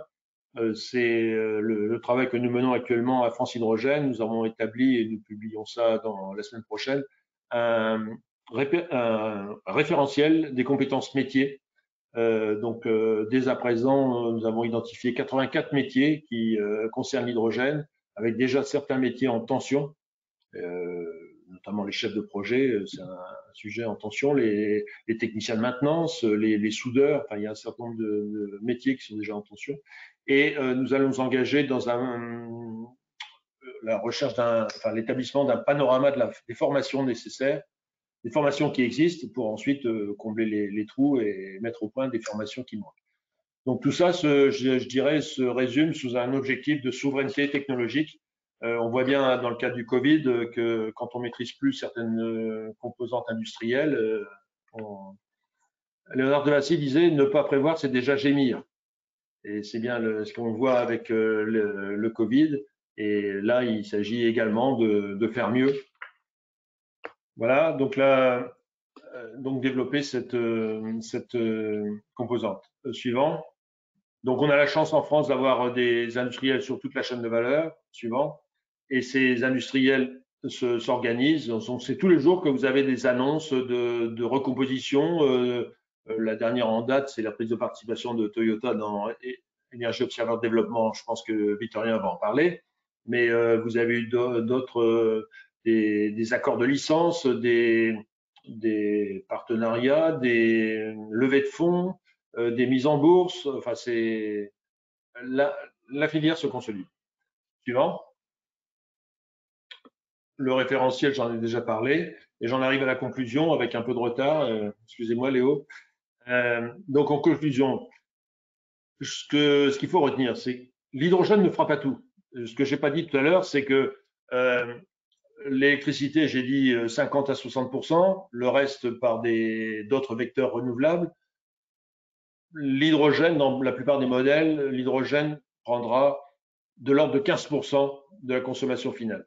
Speaker 4: C'est le travail que nous menons actuellement à France Hydrogène. Nous avons établi, et nous publions ça dans la semaine prochaine, un référentiel des compétences métiers. Donc, dès à présent, nous avons identifié 84 métiers qui concernent l'hydrogène, avec déjà certains métiers en tension, notamment les chefs de projet, c'est un sujet en tension, les techniciens de maintenance, les soudeurs, il y a un certain nombre de métiers qui sont déjà en tension. Et nous allons nous engager dans la recherche l'établissement d'un panorama des formations nécessaires, des formations qui existent pour ensuite combler les trous et mettre au point des formations qui manquent. Donc tout ça, je dirais, se résume sous un objectif de souveraineté technologique. On voit bien dans le cadre du Covid que quand on maîtrise plus certaines composantes industrielles, Léonard de Vinci disait « ne pas prévoir, c'est déjà gémir ». Et c'est bien ce qu'on voit avec le Covid. Et là, il s'agit également de faire mieux. Voilà, donc là, développer cette composante. Suivant. Donc, on a la chance en France d'avoir des industriels sur toute la chaîne de valeur. Suivant. Et ces industriels s'organisent. Donc, c'est tous les jours que vous avez des annonces de recomposition. La dernière en date, c'est la prise de participation de Toyota dans Énergie Observer Développement, je pense que Victorien va en parler, mais vous avez eu d'autres, des accords de licence, des partenariats, des levées de fonds, des mises en bourse. Enfin, c'est la filière se consolide. Suivant. Le référentiel, j'en ai déjà parlé, et j'en arrive à la conclusion avec un peu de retard. Excusez-moi, Léo. Donc, en conclusion, ce qu'il faut retenir, c'est que l'hydrogène ne fera pas tout. Ce que j'ai pas dit tout à l'heure, c'est que l'électricité, j'ai dit 50 à 60%, le reste par d'autres vecteurs renouvelables. L'hydrogène, dans la plupart des modèles, l'hydrogène prendra de l'ordre de 15% de la consommation finale.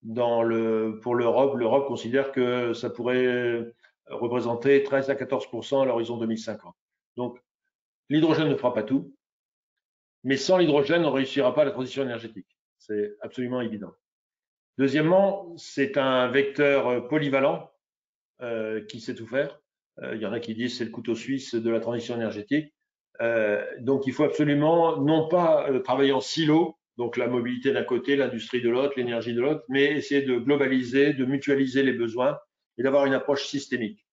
Speaker 4: Pour l'Europe considère que ça pourrait représenter 13 à 14% à l'horizon 2050. Donc, l'hydrogène ne fera pas tout, mais sans l'hydrogène, on ne réussira pas la transition énergétique. C'est absolument évident. Deuxièmement, c'est un vecteur polyvalent qui sait tout faire. Il y en a qui disent c'est le couteau suisse de la transition énergétique. Donc, il faut absolument non pas travailler en silo, donc la mobilité d'un côté, l'industrie de l'autre, l'énergie de l'autre, mais essayer de globaliser, de mutualiser les besoins et d'avoir une approche systémique.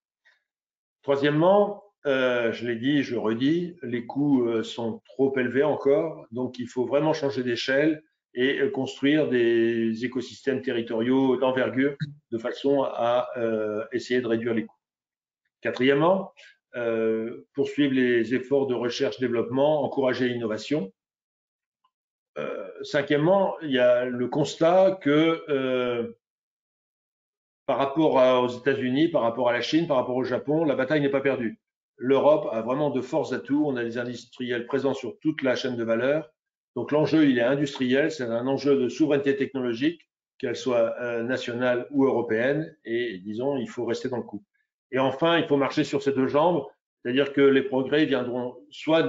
Speaker 4: Troisièmement, je l'ai dit, je redis, les coûts sont trop élevés encore, donc il faut vraiment changer d'échelle et construire des écosystèmes territoriaux d'envergure de façon à essayer de réduire les coûts. Quatrièmement, poursuivre les efforts de recherche-développement, encourager l'innovation. Cinquièmement, il y a le constat que par rapport aux États-Unis, par rapport à la Chine, par rapport au Japon, la bataille n'est pas perdue. L'Europe a vraiment de forts atouts. On a des industriels présents sur toute la chaîne de valeur. Donc l'enjeu, il est industriel. C'est un enjeu de souveraineté technologique, qu'elle soit nationale ou européenne. Et disons, il faut rester dans le coup. Et enfin, il faut marcher sur ces deux jambes. C'est-à-dire que les progrès viendront soit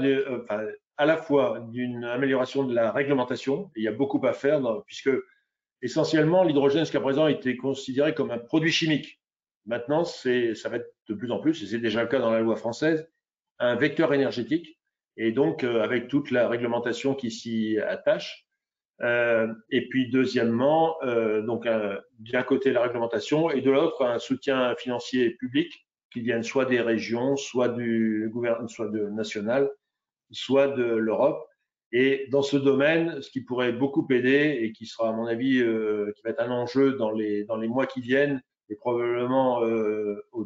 Speaker 4: à la fois d'une amélioration de la réglementation. Il y a beaucoup à faire puisque essentiellement, l'hydrogène, jusqu'à présent, était considéré comme un produit chimique. Maintenant, ça va être de plus en plus, et c'est déjà le cas dans la loi française, un vecteur énergétique, et donc avec toute la réglementation qui s'y attache. Et puis, deuxièmement, donc d'un côté la réglementation, et de l'autre, un soutien financier public qui vienne soit des régions, soit du gouvernement, soit de national, soit de l'Europe. Et dans ce domaine, ce qui pourrait beaucoup aider et qui sera, à mon avis, qui va être un enjeu dans les mois qui viennent et probablement au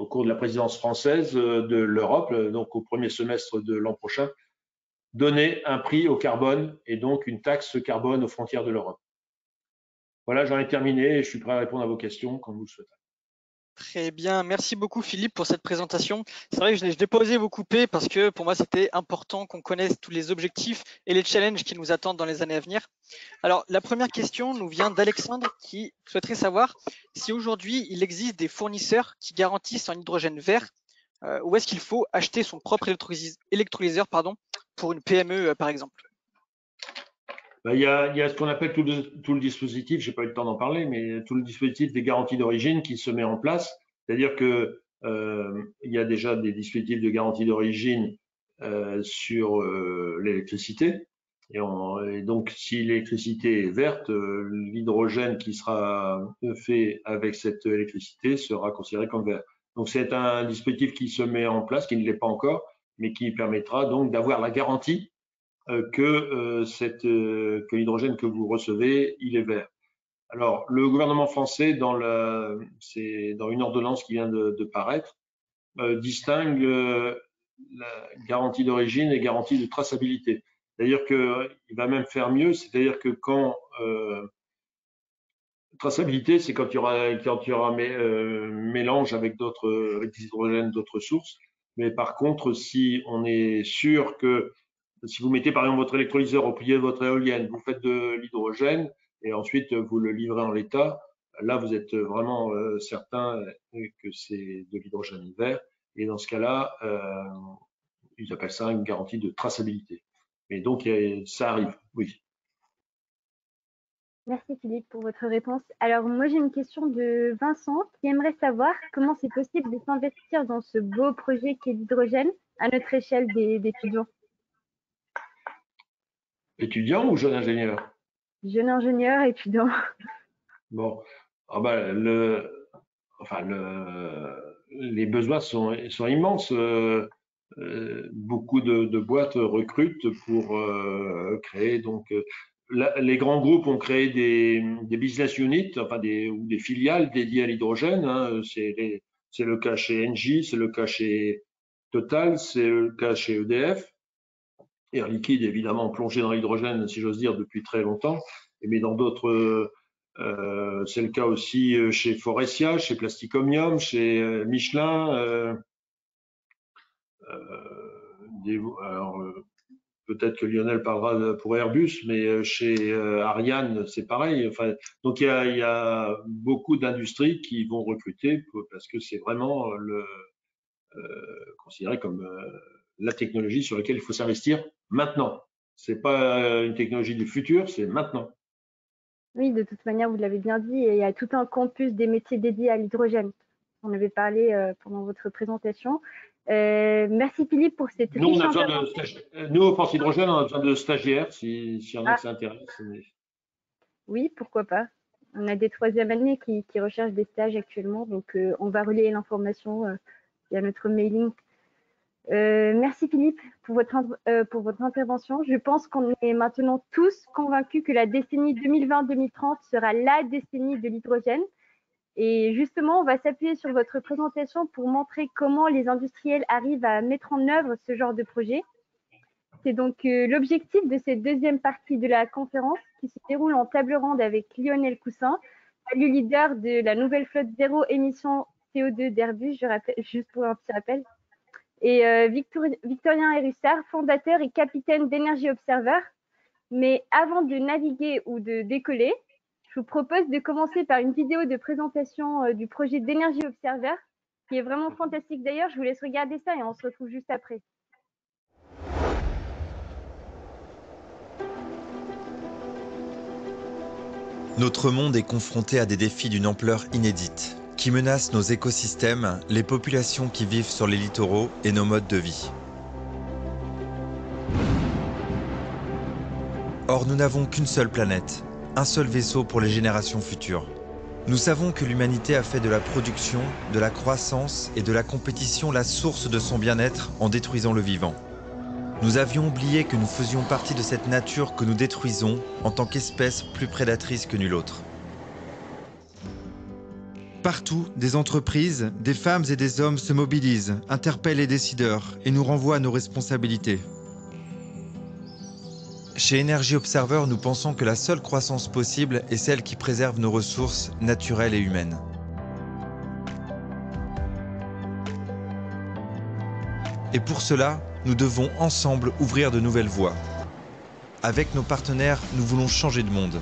Speaker 4: cours de la présidence française de l'Europe, donc au premier semestre de l'an prochain, donner un prix au carbone et donc une taxe carbone aux frontières de l'Europe. Voilà, j'en ai terminé et je suis prêt à répondre à vos questions quand vous le souhaitez.
Speaker 2: Très bien, merci beaucoup Philippe pour cette présentation. C'est vrai que je n'ai pas osé vous couper parce que pour moi c'était important qu'on connaisse tous les objectifs et les challenges qui nous attendent dans les années à venir. Alors la première question nous vient d'Alexandre qui souhaiterait savoir si aujourd'hui il existe des fournisseurs qui garantissent un hydrogène vert ou est-ce qu'il faut acheter son propre électrolyseur pour une PME par exemple.
Speaker 4: Il y a ce qu'on appelle tout le dispositif, j'ai pas eu le temps d'en parler, mais tout le dispositif des garanties d'origine qui se met en place. C'est-à-dire que il y a déjà des dispositifs de garantie d'origine sur l'électricité. Et donc, si l'électricité est verte, l'hydrogène qui sera fait avec cette électricité sera considéré comme vert. Donc, c'est un dispositif qui se met en place, qui ne l'est pas encore, mais qui permettra donc d'avoir la garantie que l'hydrogène que vous recevez, il est vert. Alors, le gouvernement français, c'est dans une ordonnance qui vient de paraître, distingue la garantie d'origine et garantie de traçabilité. C'est-à-dire qu'il va même faire mieux, c'est-à-dire que quand traçabilité, c'est quand il y aura mélange avec des hydrogènes d'autres sources. Mais par contre, si on est sûr que si vous mettez par exemple votre électrolyseur au pied de votre éolienne, vous faites de l'hydrogène et ensuite vous le livrez en l'état, là vous êtes vraiment certain que c'est de l'hydrogène vert. Et dans ce cas-là, ils appellent ça une garantie de traçabilité. Et donc ça arrive, oui.
Speaker 1: Merci Philippe pour votre réponse. Alors moi j'ai une question de Vincent qui aimerait savoir comment c'est possible de s'investir dans ce beau projet qu'est l'hydrogène à notre échelle d'étudiants.
Speaker 4: Étudiant ou jeune ingénieur?
Speaker 1: Jeune ingénieur, étudiant.
Speaker 4: Bon, ah ben, les besoins sont immenses. Beaucoup de boîtes recrutent pour créer. Donc, les grands groupes ont créé des business units, enfin ou des filiales dédiées à l'hydrogène. Hein. C'est le cas chez Engie, c'est le cas chez Total, c'est le cas chez EDF. Air Liquide, évidemment, plongé dans l'hydrogène, si j'ose dire, depuis très longtemps. Mais dans d'autres, c'est le cas aussi chez Forestia, chez Plasticomium, chez Michelin. Alors, peut-être que Lionel parlera pour Airbus, mais chez Ariane, c'est pareil. Enfin, donc il y a beaucoup d'industries qui vont recruter parce que c'est vraiment considéré comme la technologie sur laquelle il faut s'investir maintenant. C'est pas une technologie du futur, c'est maintenant.
Speaker 1: Oui, de toute manière, vous l'avez bien dit, et il y a tout un campus des métiers dédiés à l'hydrogène. On avait parlé pendant votre présentation. Merci Philippe pour cette
Speaker 4: Nous, on
Speaker 1: riche
Speaker 4: a besoin
Speaker 1: intervention.
Speaker 4: nous, au France Hydrogène, on a besoin de stagiaires, s'il y en a
Speaker 1: Ah,
Speaker 4: que ça intéresse.
Speaker 1: oui, pourquoi pas. On a des troisième années qui recherchent des stages actuellement, donc on va relayer l'information via notre mailing. Merci Philippe pour votre intervention. Je pense qu'on est maintenant tous convaincus que la décennie 2020-2030 sera la décennie de l'hydrogène. Et justement, on va s'appuyer sur votre présentation pour montrer comment les industriels arrivent à mettre en œuvre ce genre de projet. C'est donc l'objectif de cette deuxième partie de la conférence qui se déroule en table ronde avec Lionel Coussin, le leader de la nouvelle flotte zéro émission CO2 d'Airbus, je rappelle, juste pour un petit rappel, et Victorien Hérussard, fondateur et capitaine d'Energy Observer. Mais avant de naviguer ou de décoller, je vous propose de commencer par une vidéo de présentation du projet d'Energy Observer, qui est vraiment fantastique d'ailleurs. Je vous laisse regarder ça et on se retrouve juste après.
Speaker 5: Notre monde est confronté à des défis d'une ampleur inédite, qui menacent nos écosystèmes, les populations qui vivent sur les littoraux et nos modes de vie. Or, nous n'avons qu'une seule planète, un seul vaisseau pour les générations futures. Nous savons que l'humanité a fait de la production, de la croissance et de la compétition la source de son bien-être en détruisant le vivant. Nous avions oublié que nous faisions partie de cette nature que nous détruisons en tant qu'espèce plus prédatrice que nulle autre. Partout, des entreprises, des femmes et des hommes se mobilisent, interpellent les décideurs et nous renvoient à nos responsabilités. Chez Energy Observer, nous pensons que la seule croissance possible est celle qui préserve nos ressources naturelles et humaines. Et pour cela, nous devons ensemble ouvrir de nouvelles voies. Avec nos partenaires, nous voulons changer de monde.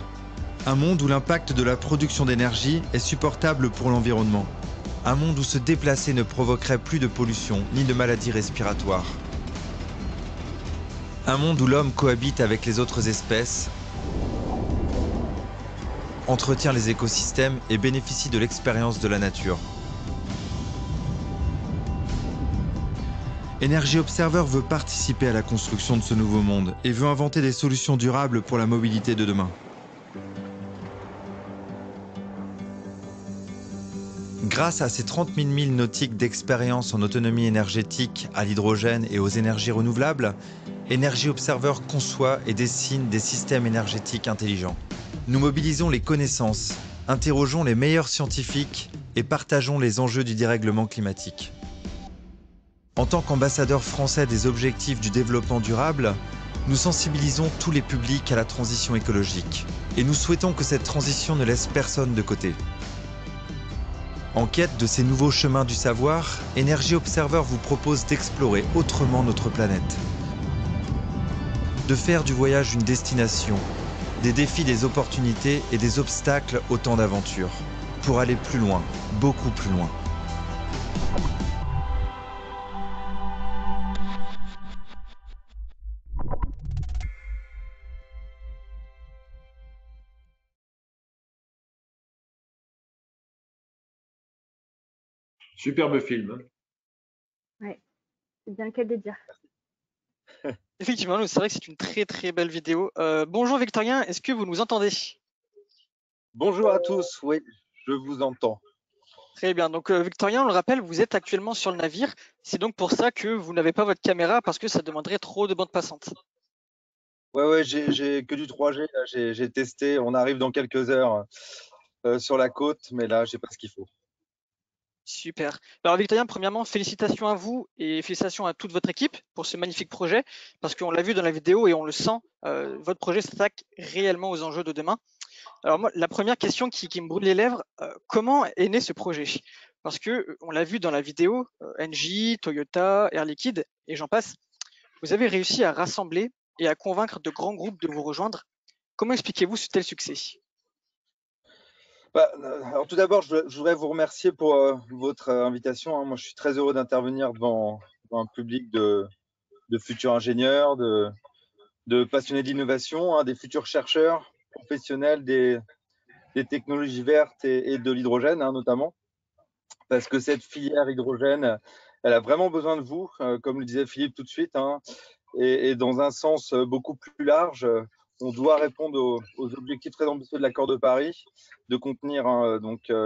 Speaker 5: Un monde où l'impact de la production d'énergie est supportable pour l'environnement. Un monde où se déplacer ne provoquerait plus de pollution ni de maladies respiratoires. Un monde où l'homme cohabite avec les autres espèces, entretient les écosystèmes et bénéficie de l'expérience de la nature. Energy Observer veut participer à la construction de ce nouveau monde et veut inventer des solutions durables pour la mobilité de demain. Grâce à ses 30 000 milles nautiques d'expérience en autonomie énergétique, à l'hydrogène et aux énergies renouvelables, Energy Observer conçoit et dessine des systèmes énergétiques intelligents. Nous mobilisons les connaissances, interrogeons les meilleurs scientifiques et partageons les enjeux du dérèglement climatique. En tant qu'ambassadeurs français des objectifs du développement durable, nous sensibilisons tous les publics à la transition écologique et nous souhaitons que cette transition ne laisse personne de côté. En quête de ces nouveaux chemins du savoir, Energy Observer vous propose d'explorer autrement notre planète. De faire du voyage une destination, des défis, des opportunités et des obstacles autant d'aventures, pour aller plus loin, beaucoup plus loin.
Speaker 4: Superbe film.
Speaker 1: Ouais, c'est bien le cas de dire.
Speaker 2: Effectivement, c'est vrai que c'est une très très belle vidéo. Bonjour Victorien, est-ce que vous nous entendez?
Speaker 6: Bonjour à tous, oui, je vous entends.
Speaker 2: Très bien. Donc Victorien, on le rappelle, vous êtes actuellement sur le navire. C'est donc pour ça que vous n'avez pas votre caméra parce que ça demanderait trop de bande passante.
Speaker 6: Ouais, j'ai que du 3G, là, j'ai testé, on arrive dans quelques heures sur la côte, mais là, j'ai pas ce qu'il faut.
Speaker 2: Super. Alors Victorien, premièrement, félicitations à vous et félicitations à toute votre équipe pour ce magnifique projet, parce qu'on l'a vu dans la vidéo et on le sent, votre projet s'attaque réellement aux enjeux de demain. Alors moi, la première question qui me brûle les lèvres, comment est né ce projet? Parce que on l'a vu dans la vidéo, Engie, Toyota, Air Liquide et j'en passe, vous avez réussi à rassembler et à convaincre de grands groupes de vous rejoindre. Comment expliquez-vous ce tel succès?
Speaker 6: Alors tout d'abord, je voudrais vous remercier pour votre invitation, hein. Moi, je suis très heureux d'intervenir devant un public de futurs ingénieurs, de passionnés d'innovation, hein, des futurs chercheurs professionnels des technologies vertes et de l'hydrogène, hein, notamment, parce que cette filière hydrogène, elle a vraiment besoin de vous, comme le disait Philippe tout de suite, hein, et dans un sens beaucoup plus large. On doit répondre aux objectifs très ambitieux de l'accord de Paris, de contenir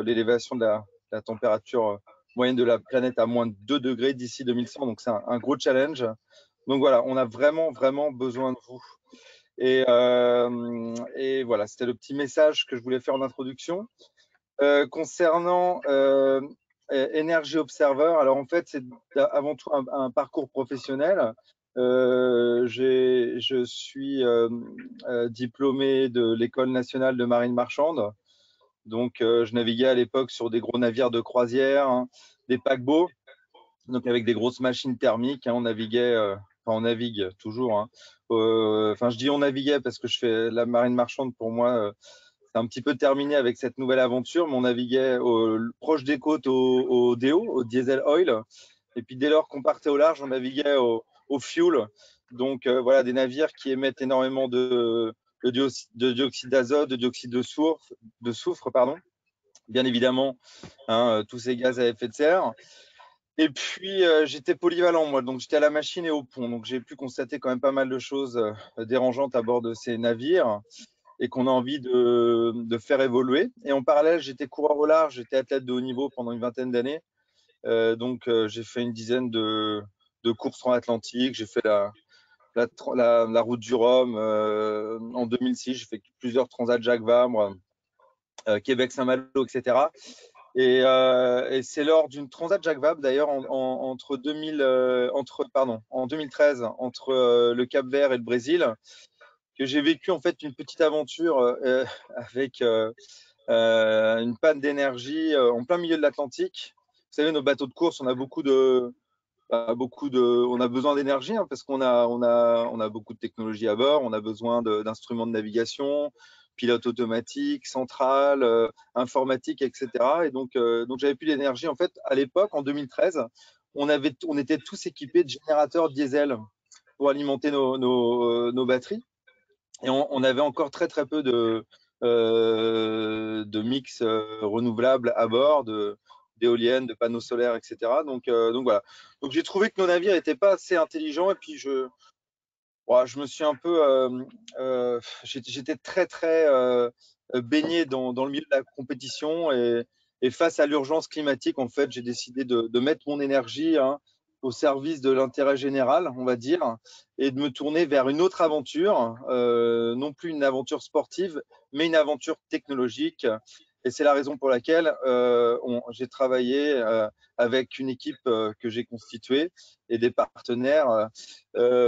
Speaker 6: l'élévation de la température moyenne de la planète à moins de 2 degrés d'ici 2100. Donc c'est un gros challenge. Donc voilà, on a vraiment, vraiment besoin de vous. Et voilà, c'était le petit message que je voulais faire en introduction. Concernant Energy Observer, alors en fait, c'est avant tout un parcours professionnel. Je suis diplômé de l'École nationale de marine marchande. Donc, je naviguais à l'époque sur des gros navires de croisière, hein, des paquebots, donc avec des grosses machines thermiques, hein. On naviguait, on navigue toujours, hein. Je dis on naviguait parce que je fais la marine marchande pour moi. C'est un petit peu terminé avec cette nouvelle aventure, mais on naviguait proche des côtes au DO, au diesel oil. Et puis dès lors qu'on partait au large, on naviguait au fuel. Donc voilà, des navires qui émettent énormément de dioxyde d'azote, de dioxyde de soufre, pardon. Bien évidemment, hein, tous ces gaz à effet de serre. Et puis j'étais polyvalent, moi, donc j'étais à la machine et au pont. Donc j'ai pu constater quand même pas mal de choses dérangeantes à bord de ces navires et qu'on a envie de faire évoluer. Et en parallèle, j'étais coureur au large, j'étais athlète de haut niveau pendant une vingtaine d'années. J'ai fait une dizaine de courses transatlantiques. J'ai fait la route du Rhum en 2006. J'ai fait plusieurs transats Jacques Vabre, Québec-Saint-Malo, etc. Et c'est lors d'une transat Jacques Vabre, d'ailleurs, en 2013, entre le Cap-Vert et le Brésil, que j'ai vécu en fait une petite aventure avec une panne d'énergie en plein milieu de l'Atlantique. Vous savez, nos bateaux de course, on a on a besoin d'énergie, hein, parce qu'on a beaucoup de technologies à bord, on a besoin d'instruments de navigation, pilote automatique, centrale, informatique, etc. Et donc j'avais plus d'énergie. En fait, à l'époque, en 2013, on était tous équipés de générateurs diesel pour alimenter nos batteries. Et on avait encore très très peu de mix renouvelables à bord, d'éoliennes, de panneaux solaires, etc. Donc voilà. Donc j'ai trouvé que nos navires n'étaient pas assez intelligents et puis je me suis un peu, j'étais très très baigné dans le milieu de la compétition et face à l'urgence climatique, en fait, j'ai décidé de mettre mon énergie, hein, au service de l'intérêt général, on va dire, et de me tourner vers une autre aventure, non plus une aventure sportive, mais une aventure technologique. Et c'est la raison pour laquelle j'ai travaillé avec une équipe que j'ai constituée et des partenaires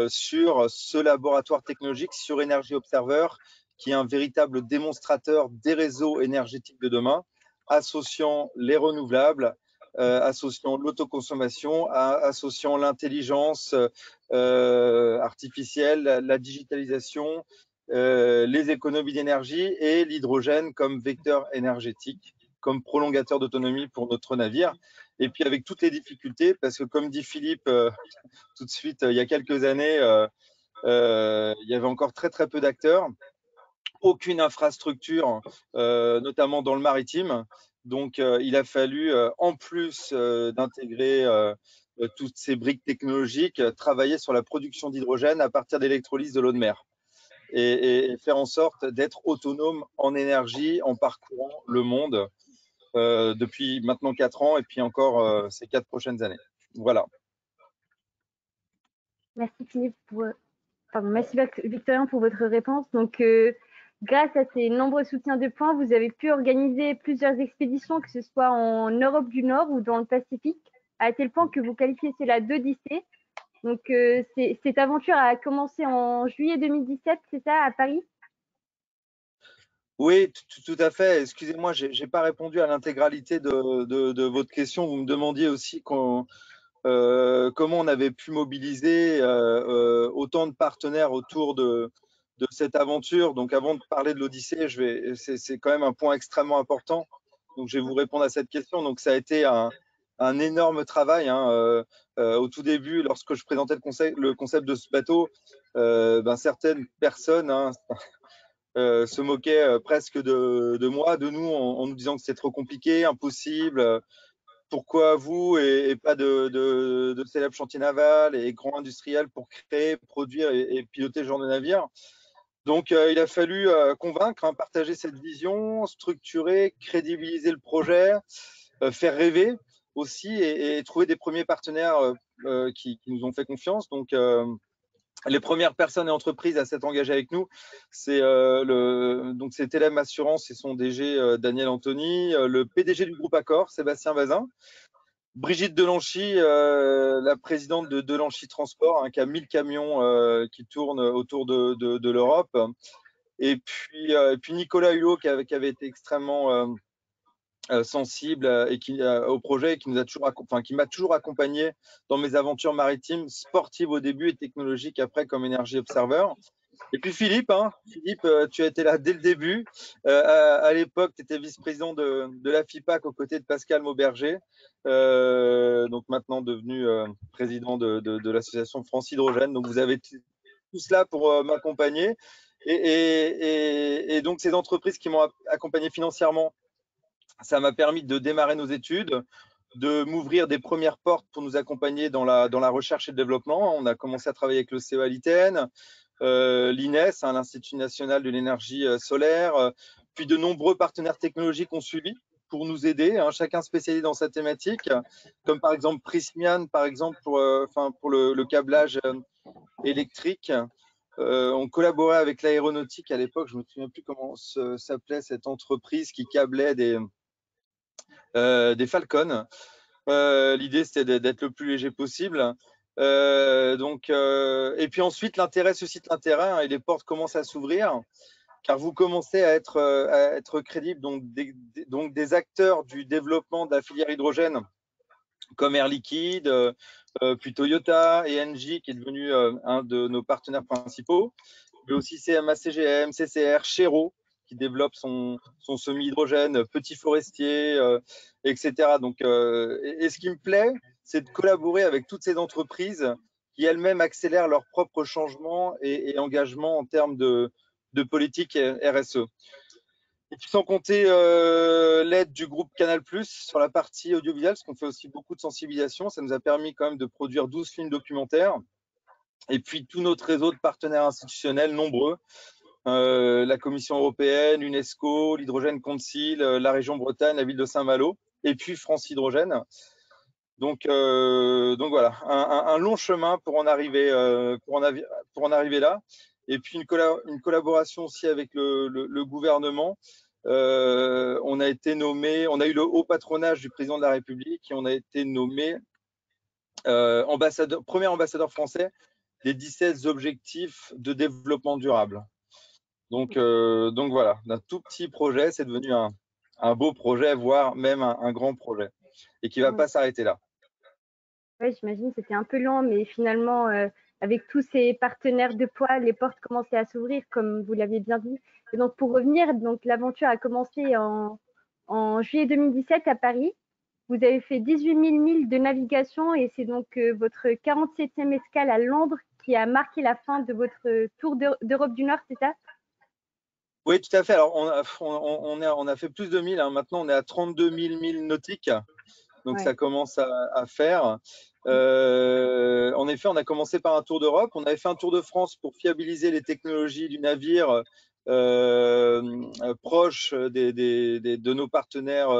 Speaker 6: sur ce laboratoire technologique, sur Energy Observer, qui est un véritable démonstrateur des réseaux énergétiques de demain, associant les renouvelables, associant l'autoconsommation, associant l'intelligence artificielle, la digitalisation, les économies d'énergie et l'hydrogène comme vecteur énergétique, comme prolongateur d'autonomie pour notre navire. Et puis avec toutes les difficultés, parce que comme dit Philippe tout de suite, il y a quelques années, il y avait encore très très peu d'acteurs, aucune infrastructure, notamment dans le maritime. Donc, il a fallu, en plus d'intégrer toutes ces briques technologiques, travailler sur la production d'hydrogène à partir d'électrolyse de l'eau de mer et faire en sorte d'être autonome en énergie en parcourant le monde depuis maintenant 4 ans et puis encore ces 4 prochaines années. Voilà.
Speaker 1: Merci Philippe merci Victorien pour votre réponse. Donc, grâce à ces nombreux soutiens de points, vous avez pu organiser plusieurs expéditions, que ce soit en Europe du Nord ou dans le Pacifique, à tel point que vous qualifiez cela d'Odyssée. Donc, cette aventure a commencé en juillet 2017, c'est ça, à Paris?
Speaker 6: Oui, tout à fait. Excusez-moi, je n'ai pas répondu à l'intégralité de votre question. Vous me demandiez aussi comment on avait pu mobiliser autant de partenaires autour de cette aventure. Donc, avant de parler de l'Odyssée, c'est quand même un point extrêmement important. Donc, je vais vous répondre à cette question. Donc, ça a été un énorme travail. Au tout début, lorsque je présentais le concept de ce bateau, certaines personnes se moquaient presque de moi, de nous, en nous disant que c'était trop compliqué, impossible. Pourquoi vous et pas de célèbres chantiers navals et grands industriels pour créer, produire et piloter ce genre de navire? Donc, il a fallu convaincre, partager cette vision, structurer, crédibiliser le projet, faire rêver aussi et trouver des premiers partenaires qui nous ont fait confiance. Donc, les premières personnes et entreprises à s'être engagées avec nous, c'est Telem Assurance et son DG Daniel Anthony, le PDG du groupe Accor, Sébastien Bazin, Brigitte Delanchy, la présidente de Delanchy Transport, qui a 1000 camions qui tournent autour de l'Europe, et puis Nicolas Hulot qui avait été extrêmement sensible au projet et qui m'a toujours accompagné dans mes aventures maritimes, sportives au début et technologiques après comme Energy Observer. Et puis Philippe, tu as été là dès le début. À l'époque, tu étais vice-président de la FIPAC aux côtés de Pascal Mauberger, donc maintenant devenu président de l'association France Hydrogène. Donc vous avez tous là pour m'accompagner. Et donc ces entreprises qui m'ont accompagné financièrement, ça m'a permis de démarrer nos études, de m'ouvrir des premières portes pour nous accompagner dans la recherche et le développement. On a commencé à travailler avec le CEA Liten, l'INES, l'Institut national de l'énergie solaire, puis de nombreux partenaires technologiques ont suivi pour nous aider, chacun spécialisé dans sa thématique, comme par exemple Prismian, par exemple pour le câblage électrique. On collaborait avec l'aéronautique à l'époque, je ne me souviens plus comment s'appelait cette entreprise qui câblait des Falcons. L'idée, c'était d'être le plus léger possible. Et puis ensuite, l'intérêt suscite l'intérêt et les portes commencent à s'ouvrir car vous commencez à être crédible, donc des acteurs du développement de la filière hydrogène comme Air Liquide, puis Toyota et Engie qui est devenu un de nos partenaires principaux, mais aussi CMA CGM, CCR, Chero qui développe son semi-hydrogène, Petit Forestier, etc. Donc, ce qui me plaît, c'est de collaborer avec toutes ces entreprises qui elles-mêmes accélèrent leur propre changement et engagement en termes de politique RSE. Et puis sans compter l'aide du groupe Canal+, sur la partie audiovisuelle, parce qu'on fait aussi beaucoup de sensibilisation. Ça nous a permis quand même de produire 12 films documentaires. Et puis tout notre réseau de partenaires institutionnels nombreux, la Commission européenne, l'UNESCO, l'Hydrogène Council, la région Bretagne, la ville de Saint-Malo, et puis France Hydrogène. Donc voilà, un long chemin pour en arriver là. Et puis une collaboration aussi avec le gouvernement. On a été nommé, on a eu le haut patronage du président de la République et on a été nommé premier ambassadeur français des 17 objectifs de développement durable. Donc voilà, d'un tout petit projet, c'est devenu un beau projet, voire même un grand projet, et qui ne va pas s'arrêter là.
Speaker 1: Oui, j'imagine que c'était un peu lent, mais finalement, avec tous ces partenaires de poids, les portes commençaient à s'ouvrir, comme vous l'aviez bien dit. Et donc, pour revenir, donc l'aventure a commencé en juillet 2017 à Paris. Vous avez fait 18 000 milles de navigation et c'est donc votre 47e escale à Londres qui a marqué la fin de votre tour d'Europe du Nord, c'est ça?
Speaker 6: Oui, tout à fait. Alors, on a fait plus de 1000. Maintenant, on est à 32 000 milles nautiques. Donc, ça commence à faire. En effet, on a commencé par un tour d'Europe. On avait fait un tour de France pour fiabiliser les technologies du navire proche de nos partenaires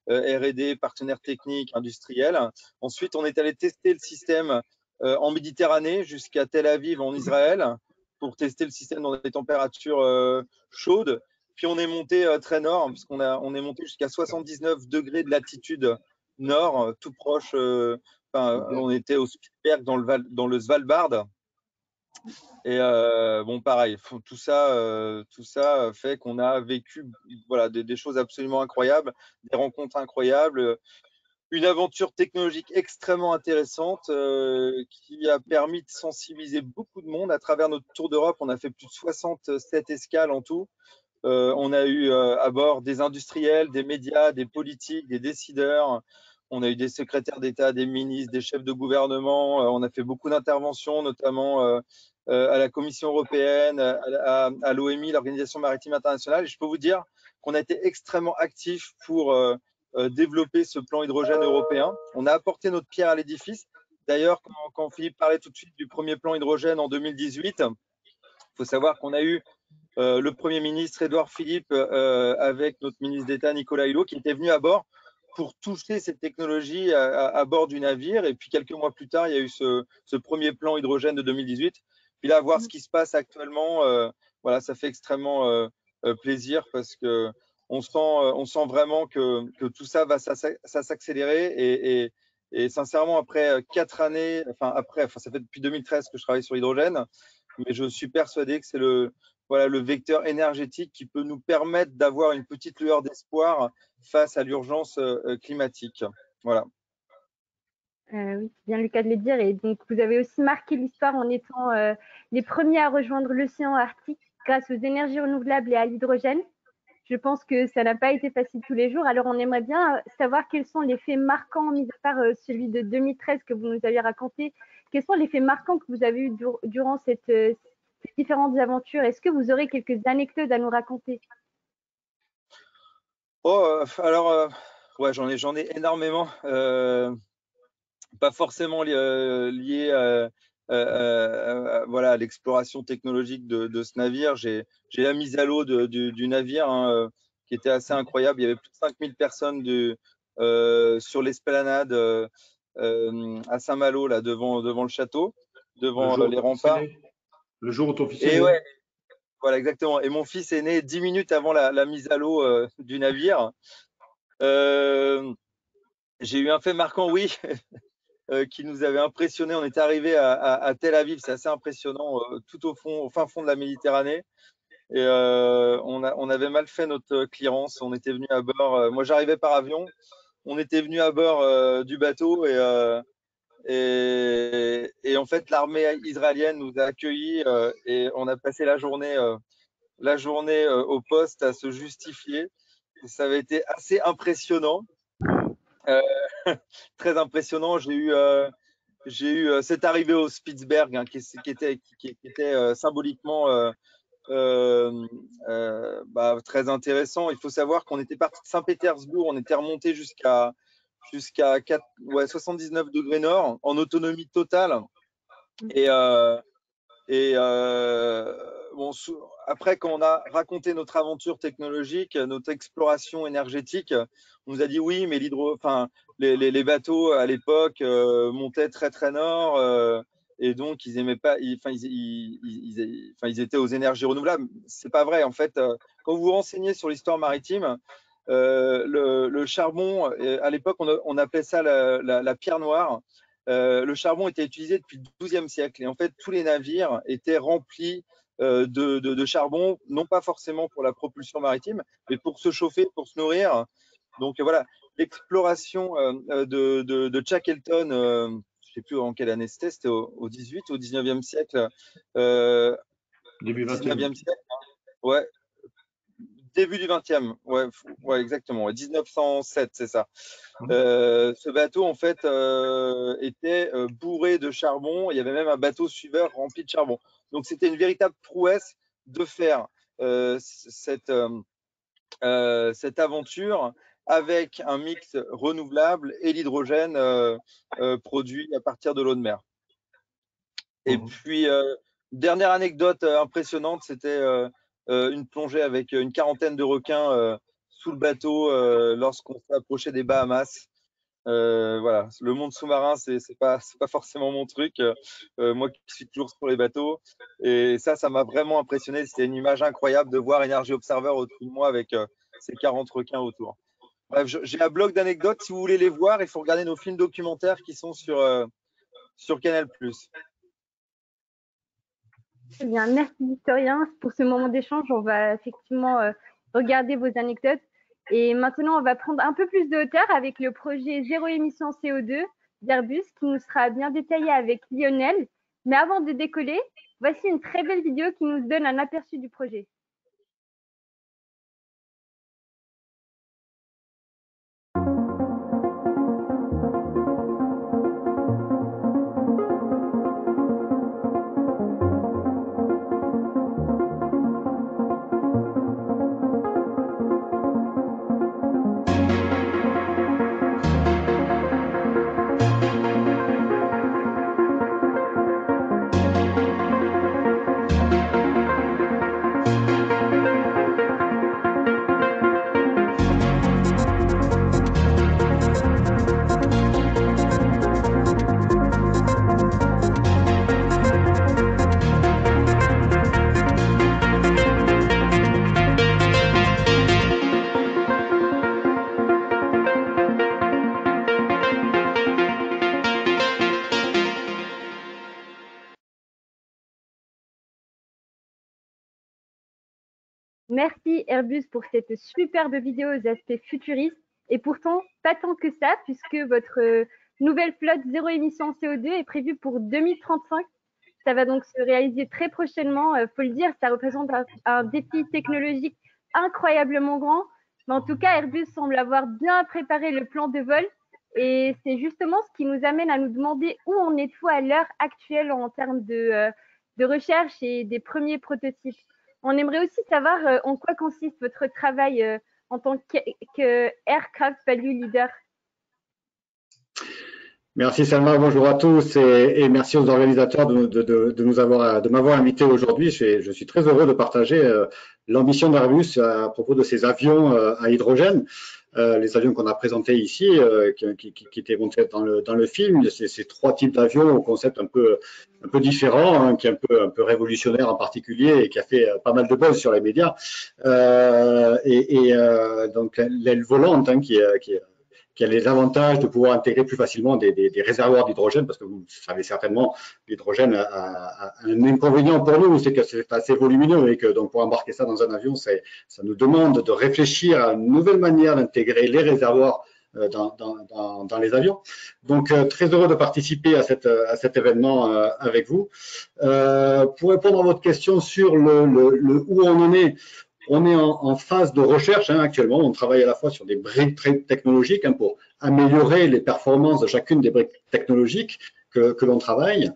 Speaker 6: R&D, partenaires techniques, industriels. Ensuite, on est allé tester le système en Méditerranée jusqu'à Tel Aviv en Israël pour tester le système dans des températures chaudes. Puis on est monté très nord, parce on est monté jusqu'à 79 degrés de latitude nord, tout proche. On était au Spitsberg dans le Svalbard. Et bon, pareil, tout ça fait qu'on a vécu voilà, des choses absolument incroyables, des rencontres incroyables, une aventure technologique extrêmement intéressante qui a permis de sensibiliser beaucoup de monde à travers notre tour d'Europe. On a fait plus de 67 escales en tout. On a eu à bord des industriels, des médias, des politiques, des décideurs. On a eu des secrétaires d'État, des ministres, des chefs de gouvernement. On a fait beaucoup d'interventions, notamment à la Commission européenne, à l'OMI, l'Organisation maritime internationale. Et je peux vous dire qu'on a été extrêmement actifs pour développer ce plan hydrogène européen. On a apporté notre pierre à l'édifice. D'ailleurs, quand Philippe parlait tout de suite du premier plan hydrogène en 2018, il faut savoir qu'on a eu le Premier ministre Édouard Philippe avec notre ministre d'État Nicolas Hulot qui était venu à bord pour toucher cette technologie à bord du navire. Et puis quelques mois plus tard, il y a eu ce premier plan hydrogène de 2018. Puis là, voir ce qui se passe actuellement, voilà, ça fait extrêmement plaisir parce que on sent vraiment que tout ça va s'accélérer et sincèrement, après 4 années, enfin ça fait depuis 2013 que je travaille sur l'hydrogène, mais je suis persuadé que c'est le vecteur énergétique qui peut nous permettre d'avoir une petite lueur d'espoir face à l'urgence climatique. Voilà.
Speaker 1: Oui, c'est bien le cas de le dire. Et donc, vous avez aussi marqué l'histoire en étant les premiers à rejoindre l'océan Arctique grâce aux énergies renouvelables et à l'hydrogène. Je pense que ça n'a pas été facile tous les jours. Alors, on aimerait bien savoir quels sont les faits marquants, mis à part celui de 2013 que vous nous avez raconté. Quels sont les faits marquants que vous avez eus durant ces différentes aventures? Est-ce que vous aurez quelques anecdotes à nous raconter?
Speaker 6: Alors, ouais, j'en ai énormément. Pas forcément lié voilà, à l'exploration technologique de ce navire. J'ai la mise à l'eau du navire qui était assez incroyable. Il y avait plus de 5000 personnes sur l'esplanade à Saint-Malo, là, devant le château, devant les remparts.
Speaker 4: Le jour où ton fils est né.
Speaker 6: Et ouais, voilà, exactement. Et mon fils est né 10 minutes avant la mise à l'eau du navire. J'ai eu un fait marquant, oui, qui nous avait impressionné. On était arrivé à Tel Aviv, c'est assez impressionnant, tout au fin fond de la Méditerranée. Et on avait mal fait notre clearance. On était venu à bord. Moi, j'arrivais par avion. On était venu à bord du bateau et en fait, l'armée israélienne nous a accueillis et on a passé la journée au poste à se justifier. Et ça avait été assez impressionnant. Très impressionnant. J'ai eu cette arrivée au Spitsberg qui était symboliquement très intéressant. Il faut savoir qu'on était parti de Saint-Pétersbourg, on était remonté jusqu'à 79 degrés nord en autonomie totale. Et bon, après, quand on a raconté notre aventure technologique, notre exploration énergétique, on nous a dit oui, mais les bateaux à l'époque montaient très très nord et donc ils aimaient pas, ils étaient aux énergies renouvelables. C'est pas vrai en fait. Quand vous vous renseignez sur l'histoire maritime, le charbon, à l'époque on appelait ça la pierre noire. Le charbon était utilisé depuis le XIIe siècle et en fait tous les navires étaient remplis de charbon, non pas forcément pour la propulsion maritime, mais pour se chauffer, pour se nourrir. Donc voilà, l'exploration de Shackleton, je ne sais plus en quelle année c'était au 18, au 19e siècle.
Speaker 4: Début
Speaker 6: 19e siècle, ouais. Début du 20e, ouais, exactement, 1907, c'est ça. Ce bateau, en fait, était bourré de charbon. Il y avait même un bateau suiveur rempli de charbon. Donc, c'était une véritable prouesse de faire cette aventure avec un mix renouvelable et l'hydrogène produit à partir de l'eau de mer. Et puis, dernière anecdote impressionnante, c'était une plongée avec une quarantaine de requins sous le bateau lorsqu'on s'est approché des Bahamas. Voilà, le monde sous-marin, c'est pas forcément mon truc. Moi qui suis toujours sur les bateaux, et ça m'a vraiment impressionné. C'était une image incroyable de voir Energy Observer au-dessus de moi avec ces 40 requins autour. Bref, j'ai un blog d'anecdotes. Si vous voulez les voir, il faut regarder nos films documentaires qui sont sur Canal+.
Speaker 1: Très bien, merci Victorien pour ce moment d'échange. On va effectivement regarder vos anecdotes. Et maintenant, on va prendre un peu plus de hauteur avec le projet Zéro émission CO2 d'Airbus qui nous sera bien détaillé avec Lionel. Mais avant de décoller, voici une très belle vidéo qui nous donne un aperçu du projet. Merci Airbus pour cette superbe vidéo aux aspects futuristes. Et pourtant, pas tant que ça, puisque votre nouvelle flotte zéro émission CO2 est prévue pour 2035. Ça va donc se réaliser très prochainement. Faut le dire, ça représente un défi technologique incroyablement grand. Mais en tout cas, Airbus semble avoir bien préparé le plan de vol. Et c'est justement ce qui nous amène à nous demander où en êtes-vous à l'heure actuelle en termes de recherche et des premiers prototypes. On aimerait aussi savoir en quoi consiste votre travail en tant qu'Aircraft Value Leader.
Speaker 7: Merci Salma, bonjour à tous et merci aux organisateurs de m'avoir invité aujourd'hui. Je suis très heureux de partager l'ambition d'Airbus à propos de ces avions à hydrogène. Les avions qu'on a présentés ici, qui étaient montrés dans le film, ces trois types d'avions au concept un peu différent, hein, qui est un peu révolutionnaire en particulier et qui a fait pas mal de buzz sur les médias. Donc l'aile volante, hein, qui a les avantages de pouvoir intégrer plus facilement des réservoirs d'hydrogène, parce que vous savez certainement, l'hydrogène a un inconvénient pour nous, c'est que c'est assez volumineux et que donc pour embarquer ça dans un avion, ça nous demande de réfléchir à une nouvelle manière d'intégrer les réservoirs dans les avions. Donc, très heureux de participer à cet événement avec vous. Pour répondre à votre question sur le où on en est, on est en phase de recherche actuellement. On travaille à la fois sur des briques technologiques pour améliorer les performances de chacune des briques technologiques que l'on travaille.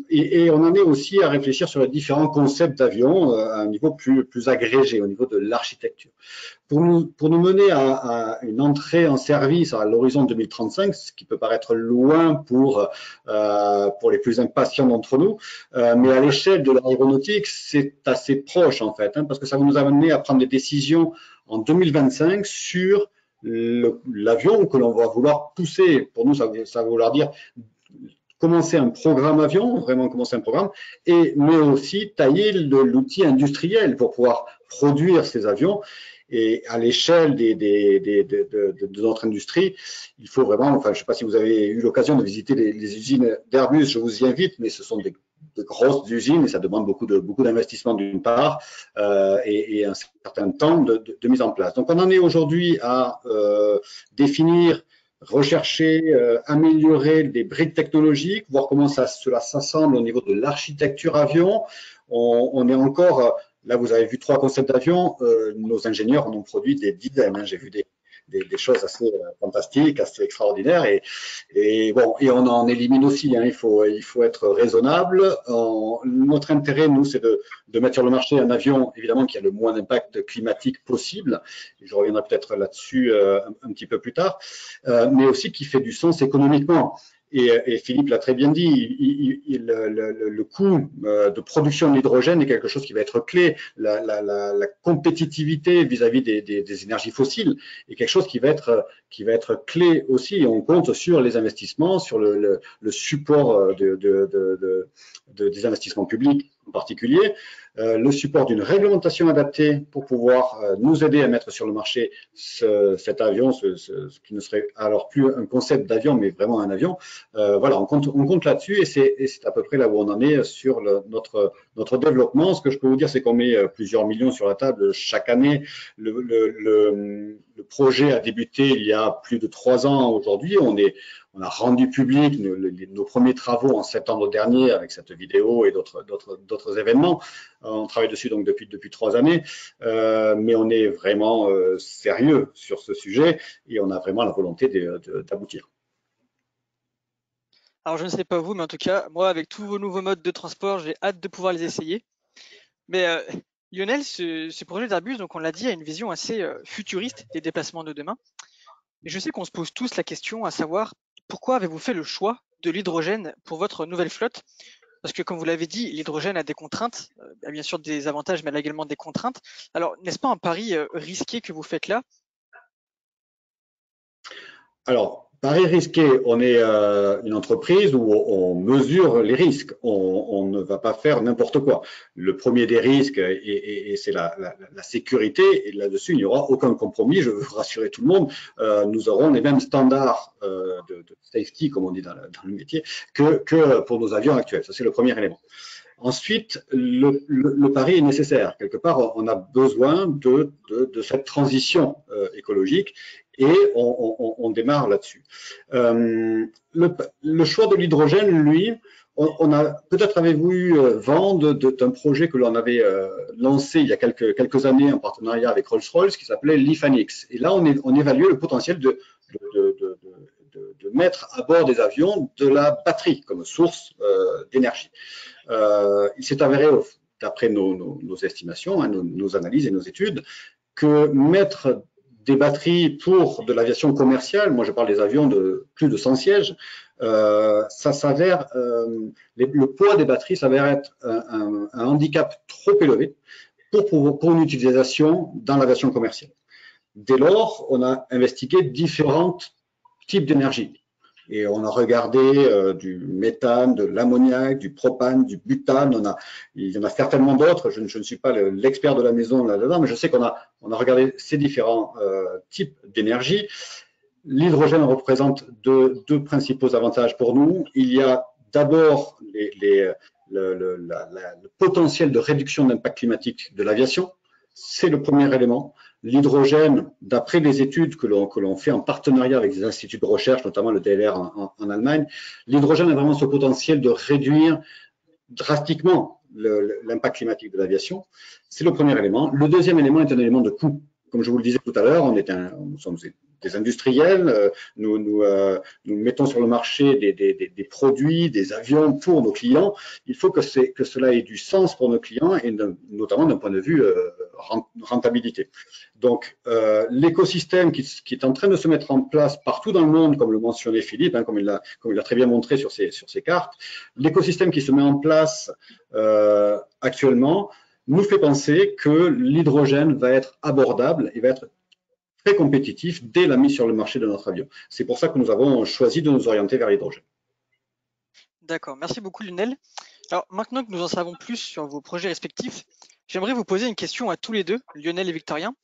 Speaker 7: Et on en est aussi à réfléchir sur les différents concepts d'avions à un niveau plus agrégé, au niveau de l'architecture. Pour nous mener à une entrée en service à l'horizon 2035, ce qui peut paraître loin pour les plus impatients d'entre nous, mais à l'échelle de l'aéronautique, c'est assez proche en fait, parce que ça va nous amener à prendre des décisions en 2025 sur l'avion que l'on va vouloir pousser. Pour nous, ça va vouloir dire commencer un programme avion, vraiment commencer un programme, mais aussi tailler l'outil industriel pour pouvoir produire ces avions. Et à l'échelle de notre industrie, il faut vraiment, enfin, je ne sais pas si vous avez eu l'occasion de visiter les usines d'Airbus, je vous y invite, mais ce sont de grosses usines et ça demande beaucoup d'investissement d'une part et un certain temps de mise en place. Donc, on en est aujourd'hui à définir, rechercher, améliorer des briques technologiques, voir comment cela s'assemble au niveau de l'architecture avion. On est encore… Là, vous avez vu 3 concepts d'avions. Nos ingénieurs en ont produit des dizaines. J'ai vu des choses assez fantastiques, assez extraordinaires. Et bon, et on en élimine aussi. Hein, il faut être raisonnable. Notre intérêt, nous, c'est de mettre sur le marché un avion, évidemment, qui a le moins d'impact climatique possible. Je reviendrai peut-être là-dessus un petit peu plus tard, mais aussi qui fait du sens économiquement. Et Philippe l'a très bien dit, le coût de production de l'hydrogène est quelque chose qui va être clé. La compétitivité vis-à-vis des énergies fossiles est quelque chose qui va être clé aussi. Et on compte sur les investissements, sur le support des investissements publics en particulier, le support d'une réglementation adaptée pour pouvoir nous aider à mettre sur le marché cet avion, ce qui ne serait alors plus un concept d'avion, mais vraiment un avion. Voilà, on compte là-dessus et c'est à peu près là où on en est sur notre développement. Ce que je peux vous dire, c'est qu'on met plusieurs millions sur la table chaque année. Le projet a débuté il y a plus de 3 ans aujourd'hui. On a rendu public nos premiers travaux en septembre dernier avec cette vidéo et d'autres événements. On travaille dessus donc depuis 3 années, mais on est vraiment sérieux sur ce sujet et on a vraiment la volonté d'aboutir.
Speaker 2: Alors, je ne sais pas vous, mais en tout cas, moi, avec tous vos nouveaux modes de transport, j'ai hâte de pouvoir les essayer. Mais Lionel, ce projet d'Airbus, donc on l'a dit, a une vision assez futuriste des déplacements de demain. Et je sais qu'on se pose tous la question à savoir pourquoi avez-vous fait le choix de l'hydrogène pour votre nouvelle flotte? Parce que, comme vous l'avez dit, l'hydrogène a des contraintes, bien sûr des avantages, mais elle a également des contraintes. Alors, n'est-ce pas un pari risqué que vous faites là?
Speaker 7: Alors, pari risqué, on est une entreprise où on mesure les risques. On ne va pas faire n'importe quoi. Le premier des risques, c'est la sécurité. Et là-dessus, il n'y aura aucun compromis. Je veux rassurer tout le monde. Nous aurons les mêmes standards de safety, comme on dit dans le métier, que pour nos avions actuels. Ça, c'est le premier élément. Ensuite, le pari est nécessaire. Quelque part, on a besoin de cette transition écologique et on démarre là-dessus. Le choix de l'hydrogène, lui, peut-être avez-vous eu vent d'un projet que l'on avait lancé il y a quelques années en partenariat avec Rolls-Royce qui s'appelait l'IFANX. Et là, on évaluait le potentiel de mettre à bord des avions de la batterie comme source d'énergie. Il s'est avéré, d'après nos estimations, hein, nos analyses et nos études, que mettre des batteries pour de l'aviation commerciale, moi je parle des avions de plus de 100 sièges, ça s'avère, le poids des batteries s'avère être un handicap trop élevé pour une utilisation dans l'aviation commerciale. Dès lors, on a investigué différents types d'énergie. Et on a regardé du méthane, de l'ammoniac, du propane, du butane. Il y en a certainement d'autres. Je ne suis pas l'expert de la maison là-dedans, mais je sais qu'on a regardé ces différents types d'énergie. L'hydrogène représente deux principaux avantages pour nous. Il y a d'abord le potentiel de réduction d'impact climatique de l'aviation. C'est le premier élément. L'hydrogène, d'après les études que l'on fait en partenariat avec des instituts de recherche, notamment le DLR en Allemagne, l'hydrogène a vraiment ce potentiel de réduire drastiquement l'impact climatique de l'aviation. C'est le premier élément. Le deuxième élément est un élément de coût. Comme je vous le disais tout à l'heure, nous sommes des industriels, nous mettons sur le marché des produits, des avions pour nos clients. Il faut que cela ait du sens pour nos clients et notamment d'un point de vue rentabilité. Donc, l'écosystème qui est en train de se mettre en place partout dans le monde, comme le mentionnait Philippe, hein, comme il l'a très bien montré sur ses cartes, l'écosystème qui se met en place actuellement nous fait penser que l'hydrogène va être abordable et va être très compétitif dès la mise sur le marché de notre avion. C'est pour ça que nous avons choisi de nous orienter vers l'hydrogène.
Speaker 2: D'accord, merci beaucoup Lionel. Alors maintenant que nous en savons plus sur vos projets respectifs, j'aimerais vous poser une question à tous les deux, Lionel et Victorien.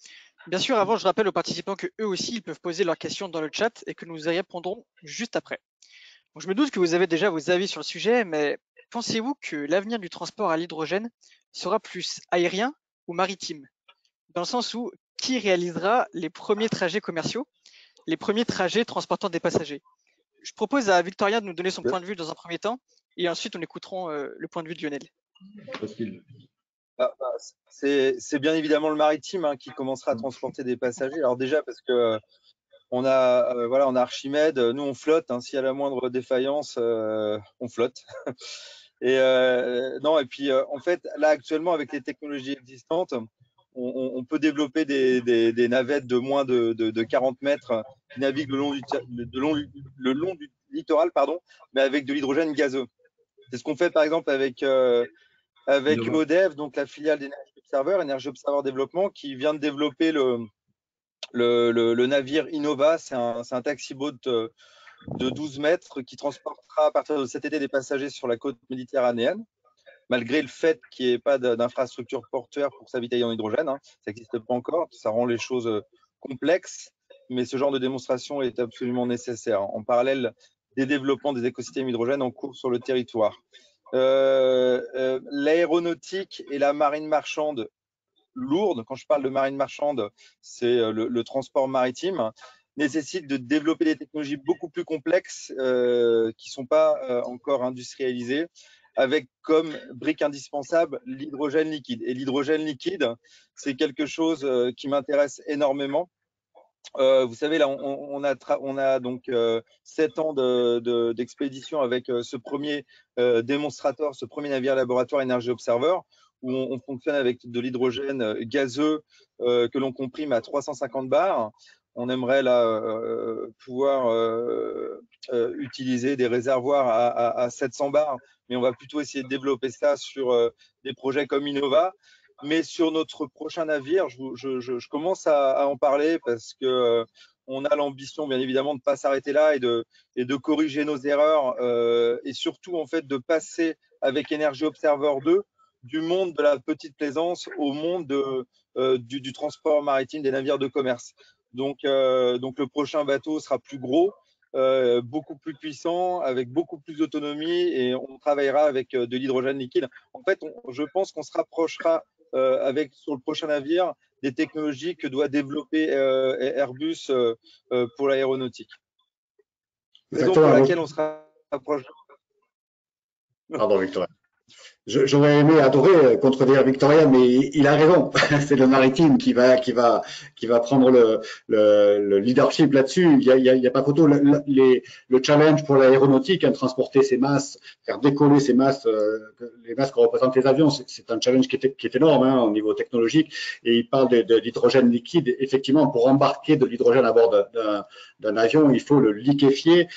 Speaker 2: Bien sûr, avant, je rappelle aux participants que eux aussi, ils peuvent poser leurs questions dans le chat et que nous y répondrons juste après. Donc, je me doute que vous avez déjà vos avis sur le sujet, mais pensez-vous que l'avenir du transport à l'hydrogène sera plus aérien ou maritime? Dans le sens où, qui réalisera les premiers trajets commerciaux, les premiers trajets transportant des passagers? Je propose à Victorien de nous donner son point de vue dans un premier temps, et ensuite on écouterons le point de vue de Lionel.
Speaker 6: C'est bien évidemment le maritime qui commencera à transporter des passagers. Alors déjà parce que On a, voilà, on a Archimède, nous on flotte, hein, s'il y a la moindre défaillance, on flotte. Et non, et puis en fait, là actuellement, avec les technologies existantes, on peut développer des navettes de moins de 40 mètres qui naviguent le long du littoral, pardon, mais avec de l'hydrogène gazeux. C'est ce qu'on fait par exemple avec ODEV, donc la filiale d'Energy Observer Développement, qui vient de développer le navire Innova. C'est un taxi-boat de 12 mètres qui transportera à partir de cet été des passagers sur la côte méditerranéenne, malgré le fait qu'il n'y ait pas d'infrastructure portuaire pour s'avitailler en hydrogène. Hein. Ça n'existe pas encore, ça rend les choses complexes, mais ce genre de démonstration est absolument nécessaire, en parallèle des développements des écosystèmes hydrogènes en cours sur le territoire. L'aéronautique et la marine marchande lourde, quand je parle de marine marchande, c'est le transport maritime, nécessite de développer des technologies beaucoup plus complexes qui ne sont pas encore industrialisées, avec comme brique indispensable l'hydrogène liquide. Et l'hydrogène liquide, c'est quelque chose qui m'intéresse énormément. Vous savez, là, on a donc 7 ans d'expédition avec ce premier démonstrateur, ce premier navire laboratoire Energy Observer, où on fonctionne avec de l'hydrogène gazeux que l'on comprime à 350 bars. On aimerait là pouvoir utiliser des réservoirs à 700 bars, mais on va plutôt essayer de développer ça sur des projets comme Innova. Mais sur notre prochain navire, je commence à en parler parce que on a l'ambition, bien évidemment, de ne pas s'arrêter là et de corriger nos erreurs et surtout, en fait, de passer avec Energy Observer 2 du monde de la petite plaisance au monde du transport maritime des navires de commerce. Donc le prochain bateau sera plus gros, beaucoup plus puissant, avec beaucoup plus d'autonomie, et on travaillera avec de l'hydrogène liquide. En fait, je pense qu'on se rapprochera sur le prochain navire des technologies que doit développer Airbus pour l'aéronautique. Raison pour laquelle on se rapproche.
Speaker 7: Pardon, Victoria. J'aurais aimé adorer contredire Victoria, mais il a raison. C'est le maritime qui va prendre le leadership là-dessus. Il y a pas photo. Le challenge pour l'aéronautique, hein, transporter ces masses, faire décoller ces masses, les masses que représentent les avions, c'est un challenge qui est énorme, hein, au niveau technologique. Et il parle de l'hydrogène liquide. Effectivement, pour embarquer de l'hydrogène à bord d'un avion, il faut le liquéfier.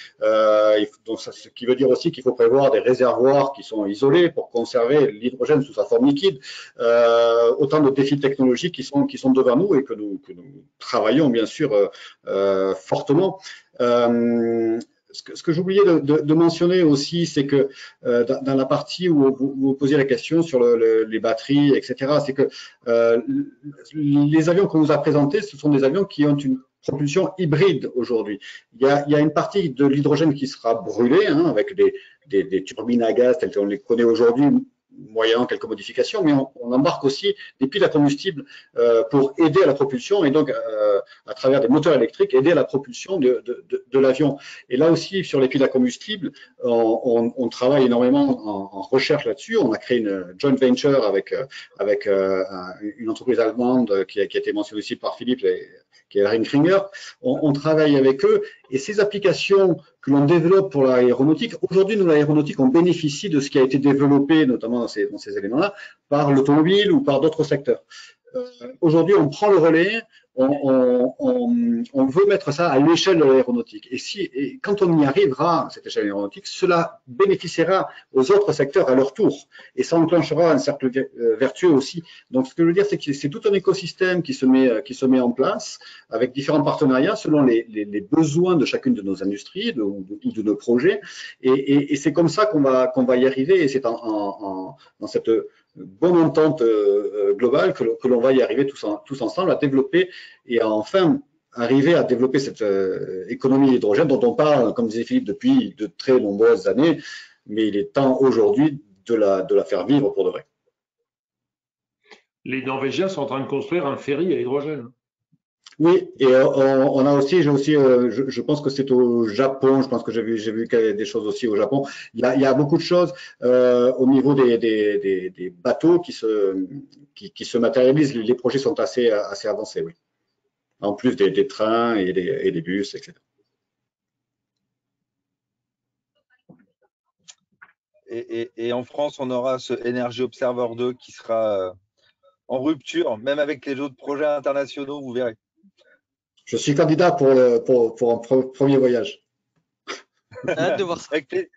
Speaker 7: Donc, ce qui veut dire aussi qu'il faut prévoir des réservoirs qui sont isolés pour conserver l'hydrogène sous sa forme liquide. Autant de défis technologiques qui sont devant nous et que nous travaillons bien sûr fortement. Ce que j'oubliais de mentionner aussi, c'est que dans la partie où vous posiez la question sur les batteries, etc., c'est que les avions qu'on nous a présentés, ce sont des avions qui ont une propulsion hybride aujourd'hui. Il y a une partie de l'hydrogène qui sera brûlée, hein, avec des turbines à gaz telles qu'on les connaît aujourd'hui, moyennant quelques modifications, mais on embarque aussi des piles à combustible pour aider à la propulsion, et donc à travers des moteurs électriques, aider à la propulsion de l'avion. Et là aussi, sur les piles à combustible, on travaille énormément en recherche là-dessus. On a créé une joint venture avec une entreprise allemande qui a été mentionnée aussi par Philippe, qui est Ringringer. On travaille avec eux, et ces applications que l'on développe pour l'aéronautique, aujourd'hui, nous, l'aéronautique, on bénéficie de ce qui a été développé, notamment dans ces éléments-là, par l'automobile ou par d'autres secteurs. Aujourd'hui, on prend le relais, on veut mettre ça à l'échelle de l'aéronautique. Et quand on y arrivera à cette échelle aéronautique, cela bénéficiera aux autres secteurs à leur tour. Et ça enclenchera un cercle vertueux aussi. Donc, ce que je veux dire, c'est que c'est tout un écosystème qui se met en place avec différents partenariats selon les besoins de chacune de nos industries ou de nos projets. Et c'est comme ça qu'on va y arriver. Et c'est dans cette bonne entente globale que l'on va y arriver tous ensemble à développer et à enfin arriver à développer cette économie d'hydrogène dont on parle, comme disait Philippe, depuis de très nombreuses années, mais il est temps aujourd'hui de la faire vivre pour de vrai.
Speaker 4: Les Norvégiens sont en train de construire un ferry à hydrogène.
Speaker 7: Oui, et on a aussi, je pense que c'est au Japon, je pense que j'ai vu qu'il y a des choses aussi au Japon. Il y a beaucoup de choses au niveau des bateaux qui se matérialisent. Les projets sont assez avancés, oui. en plus des trains et des bus, etc.
Speaker 6: Et en France, on aura ce Energy Observer 2 qui sera en rupture, même avec les autres projets internationaux, vous verrez.
Speaker 7: Je suis candidat pour un premier voyage.
Speaker 2: Hâte de voir ça.
Speaker 6: Avec plaisir.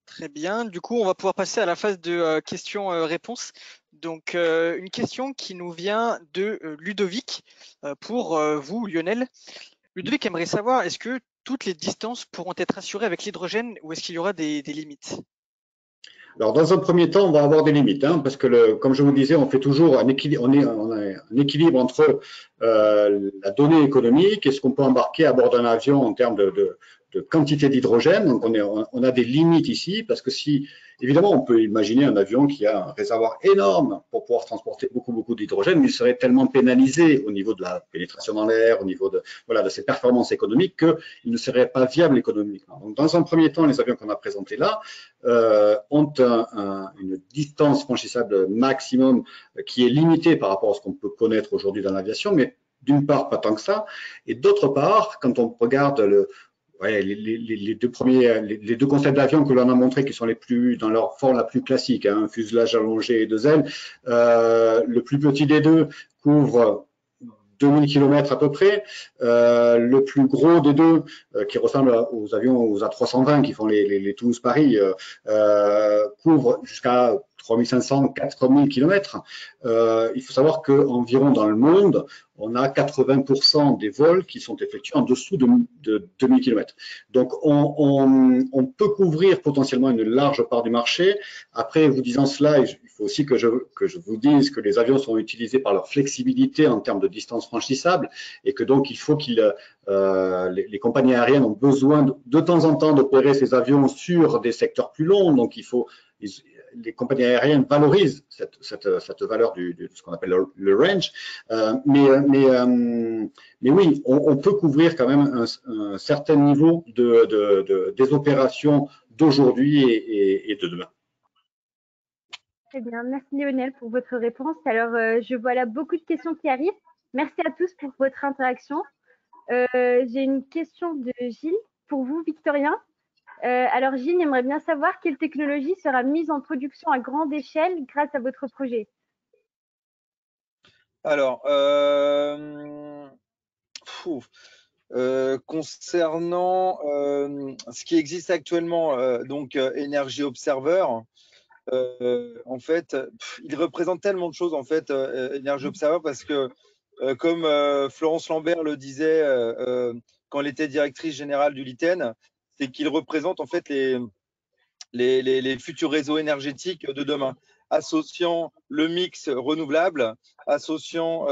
Speaker 2: Très bien. Du coup, on va pouvoir passer à la phase de questions-réponses. Donc, une question qui nous vient de Ludovic pour vous, Lionel. Ludovic aimerait savoir, est-ce que toutes les distances pourront être assurées avec l'hydrogène ou est-ce qu'il y aura des limites?
Speaker 7: Alors, dans un premier temps, on va avoir des limites, hein, parce que, comme je vous disais, on fait toujours un équilibre, on a un équilibre entre la donnée économique et ce qu'on peut embarquer à bord d'un avion en termes de quantité d'hydrogène. Donc, on a des limites ici, parce que si, évidemment, on peut imaginer un avion qui a un réservoir énorme pour pouvoir transporter beaucoup d'hydrogène, mais il serait tellement pénalisé au niveau de la pénétration dans l'air, au niveau de ses performances économiques, qu'il ne serait pas viable économiquement. Donc, dans un premier temps, les avions qu'on a présentés là ont une distance franchissable maximum qui est limitée par rapport à ce qu'on peut connaître aujourd'hui dans l'aviation, mais d'une part, pas tant que ça, et d'autre part, quand on regarde les deux concepts d'avions que l'on a montrés, qui sont les plus dans leur forme la plus classique, hein, un fuselage allongé et 2 ailes, le plus petit des deux couvre 2000 km à peu près. Le plus gros des deux, qui ressemble aux avions aux A320 qui font les Toulouse-Paris, couvre jusqu'à 3500, 4000 km. Il faut savoir qu'environ dans le monde, on a 80% des vols qui sont effectués en dessous de 2000 km. Donc, on peut couvrir potentiellement une large part du marché. Après, vous disant cela, il faut aussi que je vous dise que les avions sont utilisés par leur flexibilité en termes de distance franchissable et que donc, il faut les compagnies aériennes ont besoin de temps en temps d'opérer ces avions sur des secteurs plus longs. Donc, les compagnies aériennes valorisent cette valeur de ce qu'on appelle le range. Mais oui, on peut couvrir quand même un certain niveau des opérations d'aujourd'hui et de demain.
Speaker 1: Très bien, merci Lionel pour votre réponse. Alors, je vois là beaucoup de questions qui arrivent. Merci à tous pour votre interaction. J'ai une question de Gilles pour vous, Victorien. Alors, Gilles aimerait bien savoir quelle technologie sera mise en production à grande échelle grâce à votre projet.
Speaker 6: Alors, concernant ce qui existe actuellement, donc Energy Observer, en fait, il représente tellement de choses en fait, Energy Observer, parce que comme Florence Lambert le disait quand elle était directrice générale du LITEN, c'est qu'il représente en fait les futurs réseaux énergétiques de demain, associant le mix renouvelable, associant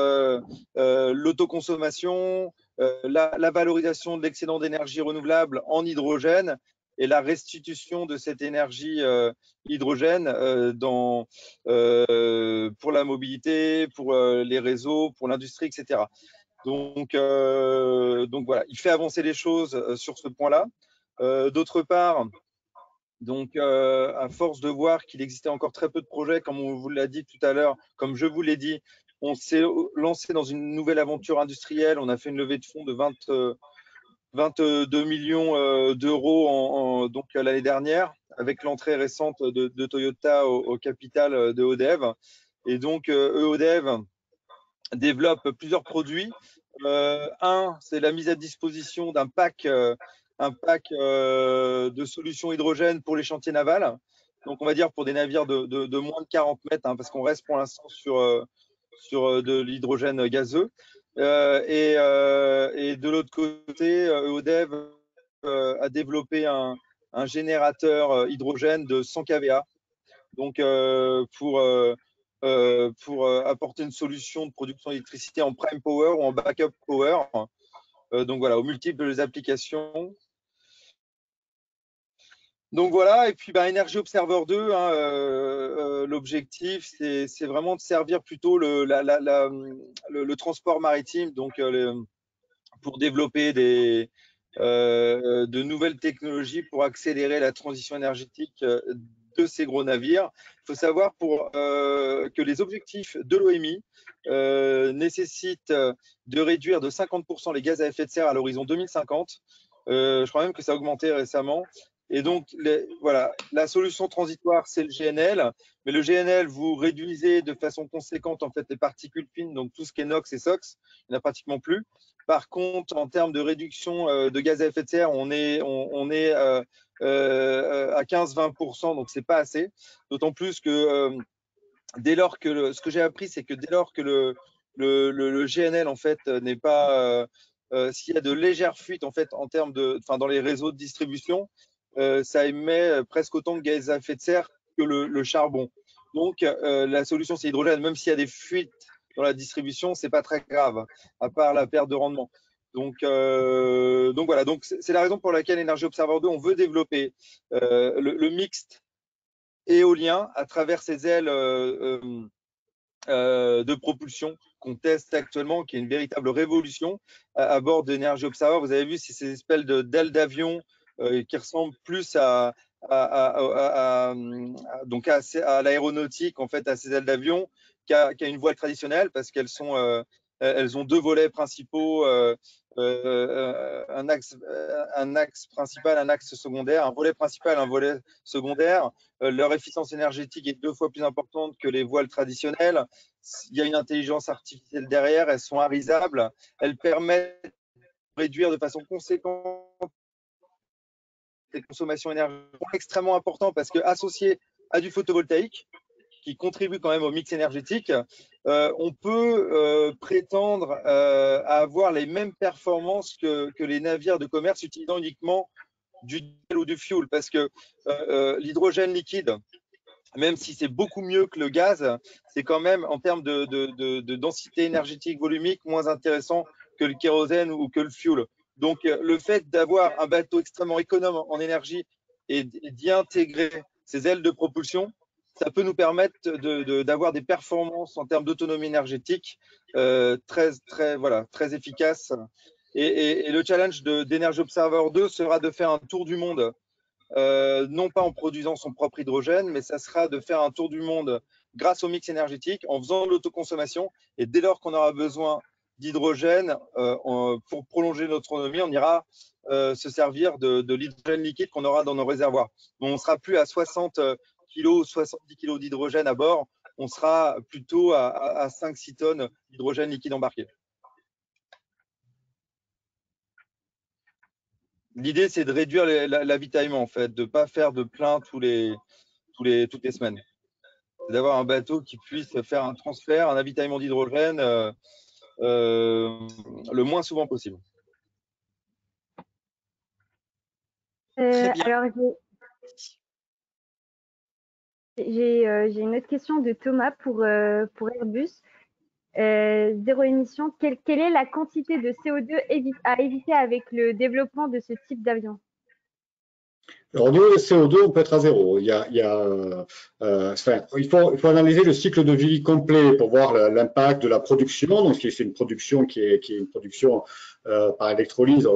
Speaker 6: l'autoconsommation, la valorisation de l'excédent d'énergie renouvelable en hydrogène et la restitution de cette énergie hydrogène pour la mobilité, pour les réseaux, pour l'industrie, etc. Donc voilà, il fait avancer les choses sur ce point-là. D'autre part, donc, à force de voir qu'il existait encore très peu de projets, comme on vous l'a dit tout à l'heure, comme je vous l'ai dit, on s'est lancé dans une nouvelle aventure industrielle. On a fait une levée de fonds de 22 millions d'euros donc l'année dernière, avec l'entrée récente de Toyota au capital de EODEV. Et donc, EODEV développe plusieurs produits. Un, c'est la mise à disposition d'un pack de solutions hydrogène pour les chantiers navals. Donc, on va dire pour des navires de moins de 40 mètres, hein, parce qu'on reste pour l'instant sur de l'hydrogène gazeux. Et de l'autre côté, EODEV a développé un générateur hydrogène de 100 kVA. Donc, pour apporter une solution de production d'électricité en prime power ou en backup power. Donc voilà, aux multiples applications. Donc voilà, et puis Energy Observer 2, hein, l'objectif, c'est vraiment de servir plutôt le transport maritime, donc pour développer de nouvelles technologies pour accélérer la transition énergétique de ces gros navires. Il faut savoir que les objectifs de l'OMI nécessitent de réduire de 50% les gaz à effet de serre à l'horizon 2050. Je crois même que ça a augmenté récemment. Et donc, voilà, la solution transitoire, c'est le GNL. Mais le GNL, vous réduisez de façon conséquente en fait les particules fines, donc tout ce qui est NOx et SOx, il n'y en a pratiquement plus. Par contre, en termes de réduction de gaz à effet de serre, on est à 15-20%, donc c'est pas assez. D'autant plus que dès lors que ce que j'ai appris, c'est que dès lors que le GNL en fait n'est pas s'il y a de légères fuites en fait dans les réseaux de distribution, ça émet presque autant de gaz à effet de serre que le charbon. Donc la solution c'est l'hydrogène, même s'il y a des fuites dans la distribution, c'est pas très grave, à part la perte de rendement. Donc voilà, donc c'est la raison pour laquelle Energy Observer 2, on veut développer le mixte éolien à travers ces ailes de propulsion qu'on teste actuellement, qui est une véritable révolution à bord d'Energy Observer. Vous avez vu, c'est ces espèces d'ailes d'avion qui ressemblent plus à l'aéronautique, en fait, à ces ailes d'avion, qu'à une voile traditionnelle, parce qu'elles ont deux volets principaux, un axe principal, un axe secondaire, un volet principal, un volet secondaire. Leur efficience énergétique est 2 fois plus importante que les voiles traditionnelles. Il y a une intelligence artificielle derrière, elles sont arisables, elles permettent de réduire de façon conséquente les consommations énergétiques. Extrêmement important parce qu'associé à du photovoltaïque, qui contribue quand même au mix énergétique, on peut prétendre à avoir les mêmes performances que les navires de commerce utilisant uniquement du diesel ou du fuel, parce que l'hydrogène liquide, même si c'est beaucoup mieux que le gaz, c'est quand même en termes de densité énergétique volumique moins intéressant que le kérosène ou que le fuel. Donc le fait d'avoir un bateau extrêmement économe en énergie et d'y intégrer ces ailes de propulsion, ça peut nous permettre d'avoir des performances en termes d'autonomie énergétique très efficaces. Et le challenge d'Energy Observer 2 sera de faire un tour du monde, non pas en produisant son propre hydrogène, mais ça sera de faire un tour du monde grâce au mix énergétique, en faisant de l'autoconsommation. Et dès lors qu'on aura besoin d'hydrogène pour prolonger notre autonomie, on ira se servir de l'hydrogène liquide qu'on aura dans nos réservoirs. On ne sera plus à 60 kg, 70 kg d'hydrogène à bord, on sera plutôt à 5-6 tonnes d'hydrogène liquide embarqué. L'idée, c'est de réduire l'avitaillement, en fait, de ne pas faire de plein toutes les semaines. D'avoir un bateau qui puisse faire un transfert, un avitaillement d'hydrogène le moins souvent possible.
Speaker 1: Alors, j'ai une autre question de Thomas pour Airbus. Zéro émission, quelle est la quantité de CO2 à éviter avec le développement de ce type d'avion?
Speaker 7: Alors, au niveau des CO2, on peut être à zéro. Il faut analyser le cycle de vie complet pour voir l'impact de la production. Donc, c'est une production qui est une production par électrolyse.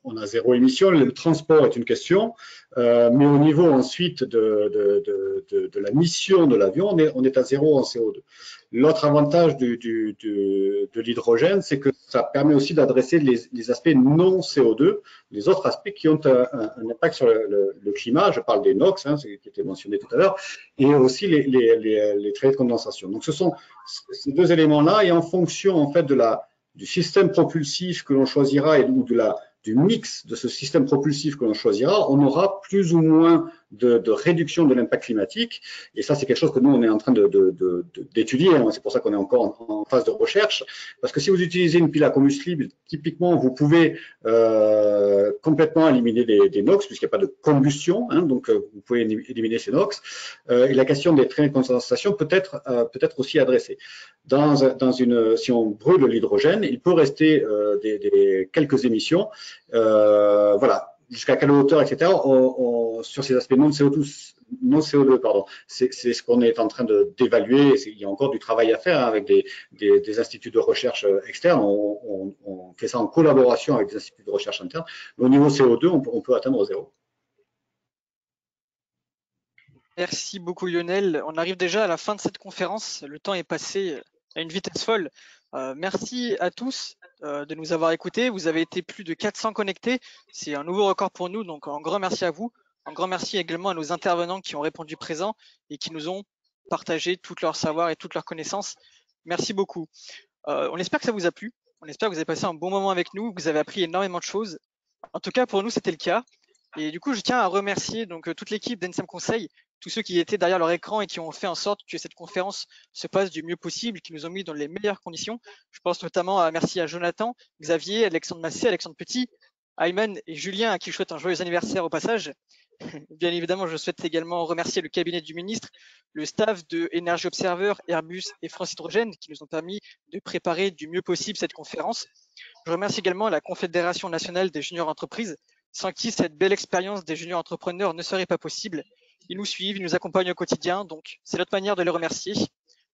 Speaker 7: On a zéro émission. Le transport est une question, mais au niveau ensuite de la mission de l'avion, on est à zéro en CO2. L'autre avantage de l'hydrogène, c'est que ça permet aussi d'adresser les aspects non CO2, les autres aspects qui ont un impact sur le climat. Je parle des NOx, qui était mentionné tout à l'heure, et aussi les traits de condensation. Donc, ce sont ces deux éléments-là, et en fonction en fait du système propulsif que l'on choisira ou du mix de ce système propulsif que l'on choisira, on aura plus ou moins de réduction de l'impact climatique. Et ça, c'est quelque chose que nous, on est en train d'étudier. C'est pour ça qu'on est encore en phase de recherche. Parce que si vous utilisez une pile à combustible, typiquement, vous pouvez complètement éliminer des NOx, puisqu'il n'y a pas de combustion. Donc, vous pouvez éliminer ces NOx. Et la question des traits de condensation peut être aussi adressée. Si on brûle l'hydrogène, il peut rester quelques émissions. Voilà. Jusqu'à quelle hauteur, etc. Sur ces aspects non CO2, pardon. C'est ce qu'on est en train d'évaluer. Il y a encore du travail à faire avec des instituts de recherche externes. On fait ça en collaboration avec des instituts de recherche internes. Mais au niveau CO2, on peut atteindre zéro.
Speaker 2: Merci beaucoup Lionel. On arrive déjà à la fin de cette conférence. Le temps est passé à une vitesse folle. Merci à tous de nous avoir écoutés. Vous avez été plus de 400 connectés. C'est un nouveau record pour nous, donc un grand merci à vous. Un grand merci également à nos intervenants qui ont répondu présents et qui nous ont partagé tout leur savoir et toutes leurs connaissances. Merci beaucoup. On espère que ça vous a plu. On espère que vous avez passé un bon moment avec nous, que vous avez appris énormément de choses. En tout cas, pour nous, c'était le cas. Et du coup, je tiens à remercier donc toute l'équipe d'Ensem Conseil, tous ceux qui étaient derrière leur écran et qui ont fait en sorte que cette conférence se passe du mieux possible, qui nous ont mis dans les meilleures conditions. Je pense notamment à merci à Jonathan, Xavier, Alexandre Massé, Alexandre Petit, Ayman et Julien, à qui je souhaite un joyeux anniversaire au passage. Bien évidemment, je souhaite également remercier le cabinet du ministre, le staff de Energy Observer, Airbus et France Hydrogène qui nous ont permis de préparer du mieux possible cette conférence. Je remercie également la Confédération nationale des juniors entreprises, sans qui cette belle expérience des juniors entrepreneurs ne serait pas possible. Ils nous suivent, ils nous accompagnent au quotidien, donc c'est notre manière de les remercier.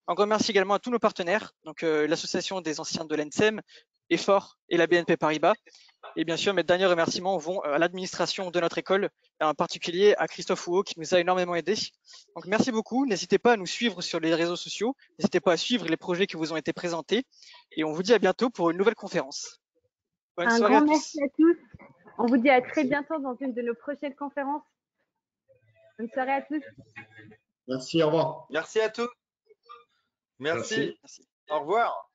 Speaker 2: Un grand merci également à tous nos partenaires, donc l'association des anciens de l'ENSEM, EFOR et la BNP Paribas. Et bien sûr, mes derniers remerciements vont à l'administration de notre école, et en particulier à Christophe Houot qui nous a énormément aidés. Donc merci beaucoup, n'hésitez pas à nous suivre sur les réseaux sociaux, n'hésitez pas à suivre les projets qui vous ont été présentés, et on vous dit à bientôt pour une nouvelle conférence. Bonne soirée à tous.
Speaker 1: Merci à tous. On vous dit à très bientôt dans une de nos prochaines conférences. Bonne soirée à tous.
Speaker 7: Merci, au revoir.
Speaker 6: Merci à tous. Merci. Au revoir.